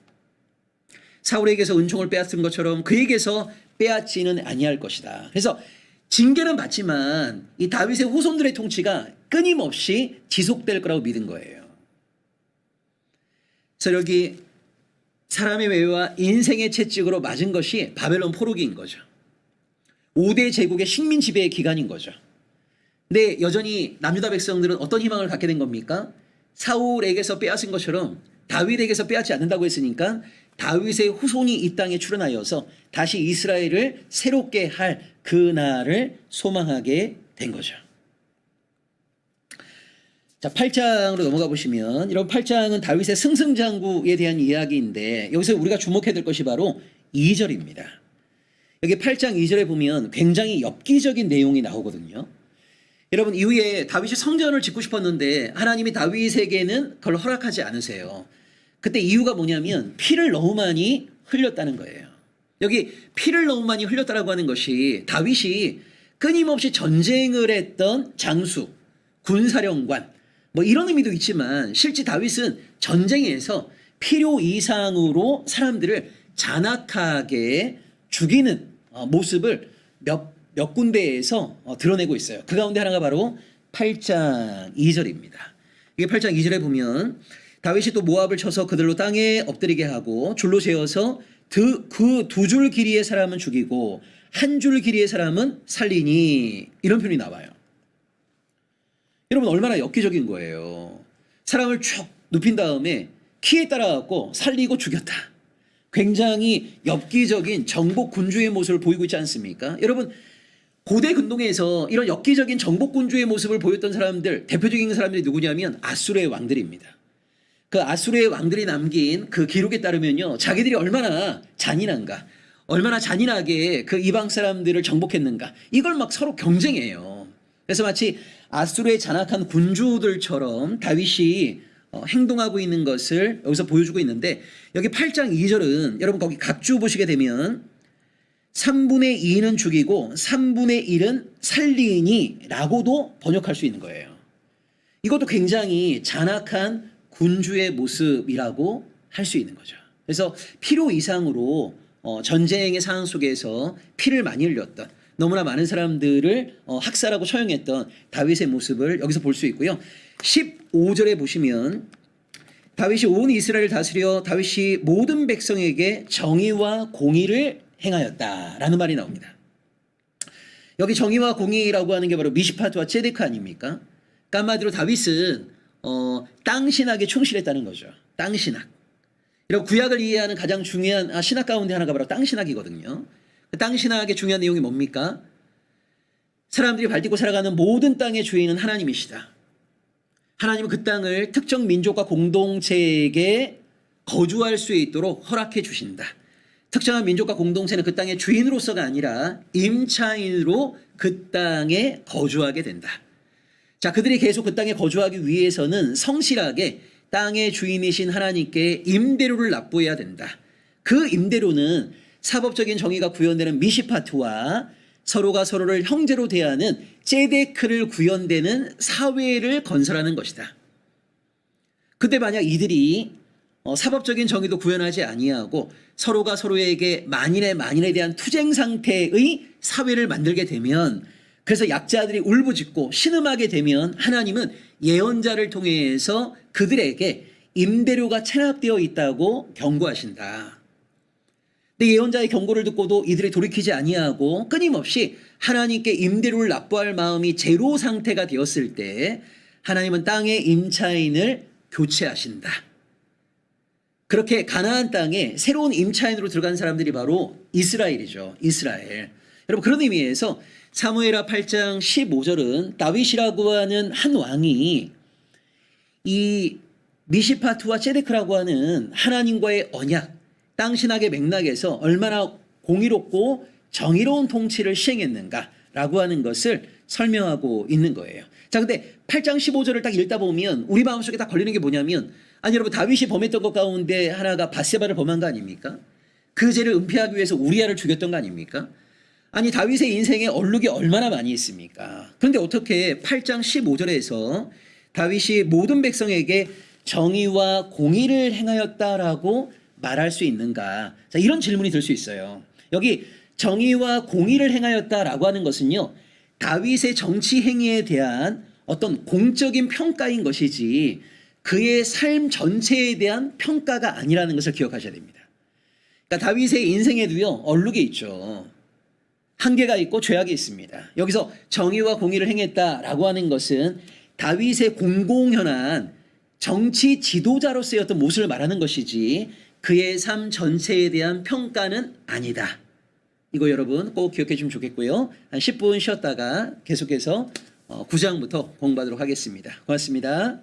사울에게서 은총을 빼앗은 것처럼 그에게서 빼앗지는 아니할 것이다. 그래서 징계는 받지만 이 다윗의 후손들의 통치가 끊임없이 지속될 거라고 믿은 거예요. 그래서 여기 사람의 매와 인생의 채찍으로 맞은 것이 바벨론 포로기인 거죠. 5대 제국의 식민 지배의 기간인 거죠. 근데 여전히 남유다 백성들은 어떤 희망을 갖게 된 겁니까? 사울에게서 빼앗은 것처럼 다윗에게서 빼앗지 않는다고 했으니까 다윗의 후손이 이 땅에 출현하여서 다시 이스라엘을 새롭게 할 그날을 소망하게 된 거죠. 자, 8장으로 넘어가 보시면 이런 8장은 다윗의 승승장구에 대한 이야기인데 여기서 우리가 주목해야 될 것이 바로 2절입니다. 여기 8장 2절에 보면 굉장히 엽기적인 내용이 나오거든요. 여러분 이후에 다윗이 성전을 짓고 싶었는데 하나님이 다윗에게는 그걸 허락하지 않으세요. 그때 이유가 뭐냐면 피를 너무 많이 흘렸다는 거예요. 여기 피를 너무 많이 흘렸다라고 하는 것이 다윗이 끊임없이 전쟁을 했던 장수, 군사령관 뭐 이런 의미도 있지만 실제 다윗은 전쟁에서 필요 이상으로 사람들을 잔악하게 죽이는 모습을 몇 군데에서 드러내고 있어요. 그 가운데 하나가 바로 8장 2절입니다. 이게 8장 2절에 보면 다윗이 또 모압을 쳐서 그들로 땅에 엎드리게 하고 줄로 세워서 그 두 줄 길이의 사람은 죽이고 한 줄 길이의 사람은 살리니 이런 표현이 나와요. 여러분 얼마나 엽기적인 거예요. 사람을 쭉 눕힌 다음에 키에 따라 갖고 살리고 죽였다. 굉장히 엽기적인 정복 군주의 모습을 보이고 있지 않습니까? 여러분 고대 근동에서 이런 엽기적인 정복 군주의 모습을 보였던 사람들 대표적인 사람들이 누구냐면 아수르의 왕들입니다. 그 아수르의 왕들이 남긴 그 기록에 따르면요 자기들이 얼마나 잔인한가 얼마나 잔인하게 그 이방 사람들을 정복했는가 이걸 막 서로 경쟁해요. 그래서 마치 아수르의 잔악한 군주들처럼 다윗이 행동하고 있는 것을 여기서 보여주고 있는데 여기 8장 2절은 여러분 거기 각주 보시게 되면 3분의 2는 죽이고 3분의 1은 살리니 라고도 번역할 수 있는 거예요. 이것도 굉장히 잔악한 군주의 모습이라고 할 수 있는 거죠. 그래서 필요 이상으로 전쟁의 상황 속에서 피를 많이 흘렸던 너무나 많은 사람들을 학살하고 처형했던 다윗의 모습을 여기서 볼 수 있고요. 15절에 보시면 다윗이 온 이스라엘을 다스려 다윗이 모든 백성에게 정의와 공의를 행하였다라는 말이 나옵니다. 여기 정의와 공의라고 하는 게 바로 미시파트와 ጼ데크 아닙니까? 그러니까 한마디로 다윗은 땅 신학에 충실했다는 거죠. 땅 신학. 이런 구약을 이해하는 가장 중요한 신학 가운데 하나가 바로 땅 신학이거든요. 땅 신학의 중요한 내용이 뭡니까? 사람들이 발딛고 살아가는 모든 땅의 주인은 하나님이시다. 하나님은 그 땅을 특정 민족과 공동체에게 거주할 수 있도록 허락해 주신다. 특정한 민족과 공동체는 그 땅의 주인으로서가 아니라 임차인으로 그 땅에 거주하게 된다. 자, 그들이 계속 그 땅에 거주하기 위해서는 성실하게 땅의 주인이신 하나님께 임대료를 납부해야 된다. 그 임대료는 사법적인 정의가 구현되는 미시파트와 서로가 서로를 형제로 대하는 ጼ데크를 구현되는 사회를 건설하는 것이다. 그때 만약 이들이 사법적인 정의도 구현하지 아니하고 서로가 서로에게 만인에 대한 투쟁 상태의 사회를 만들게 되면, 그래서 약자들이 울부짖고 신음하게 되면 하나님은 예언자를 통해서 그들에게 임대료가 체납되어 있다고 경고하신다. 근데 예언자의 경고를 듣고도 이들이 돌이키지 아니하고 끊임없이 하나님께 임대료를 납부할 마음이 제로 상태가 되었을 때 하나님은 땅의 임차인을 교체하신다. 그렇게 가나안 땅에 새로운 임차인으로 들어간 사람들이 바로 이스라엘이죠. 이스라엘. 여러분, 그런 의미에서 사무엘하 8장 15절은 다윗이라고 하는 한 왕이 이 미시파트와 ጼ데크라고 하는 하나님과의 언약, 땅 신학의 맥락에서 얼마나 공의롭고 정의로운 통치를 시행했는가라고 하는 것을 설명하고 있는 거예요. 자, 근데 8장 15절을 딱 읽다 보면 우리 마음속에 딱 걸리는 게 뭐냐면, 아니 여러분, 다윗이 범했던 것 가운데 하나가 밧세바를 범한 거 아닙니까? 그 죄를 은폐하기 위해서 우리아를 죽였던 거 아닙니까? 아니 다윗의 인생에 얼룩이 얼마나 많이 있습니까? 그런데 어떻게 8장 15절에서 다윗이 모든 백성에게 정의와 공의를 행하였다라고 말할 수 있는가? 자, 이런 질문이 들 수 있어요. 여기 정의와 공의를 행하였다라고 하는 것은요, 다윗의 정치 행위에 대한 어떤 공적인 평가인 것이지 그의 삶 전체에 대한 평가가 아니라는 것을 기억하셔야 됩니다. 그러니까 다윗의 인생에도요, 얼룩이 있죠. 한계가 있고 죄악이 있습니다. 여기서 정의와 공의를 행했다라고 하는 것은 다윗의 공공연한 정치 지도자로서의 어떤 모습을 말하는 것이지 그의 삶 전체에 대한 평가는 아니다. 이거 여러분 꼭 기억해 주시면 좋겠고요. 한 10분 쉬었다가 계속해서 9장부터 공부하도록 하겠습니다. 고맙습니다.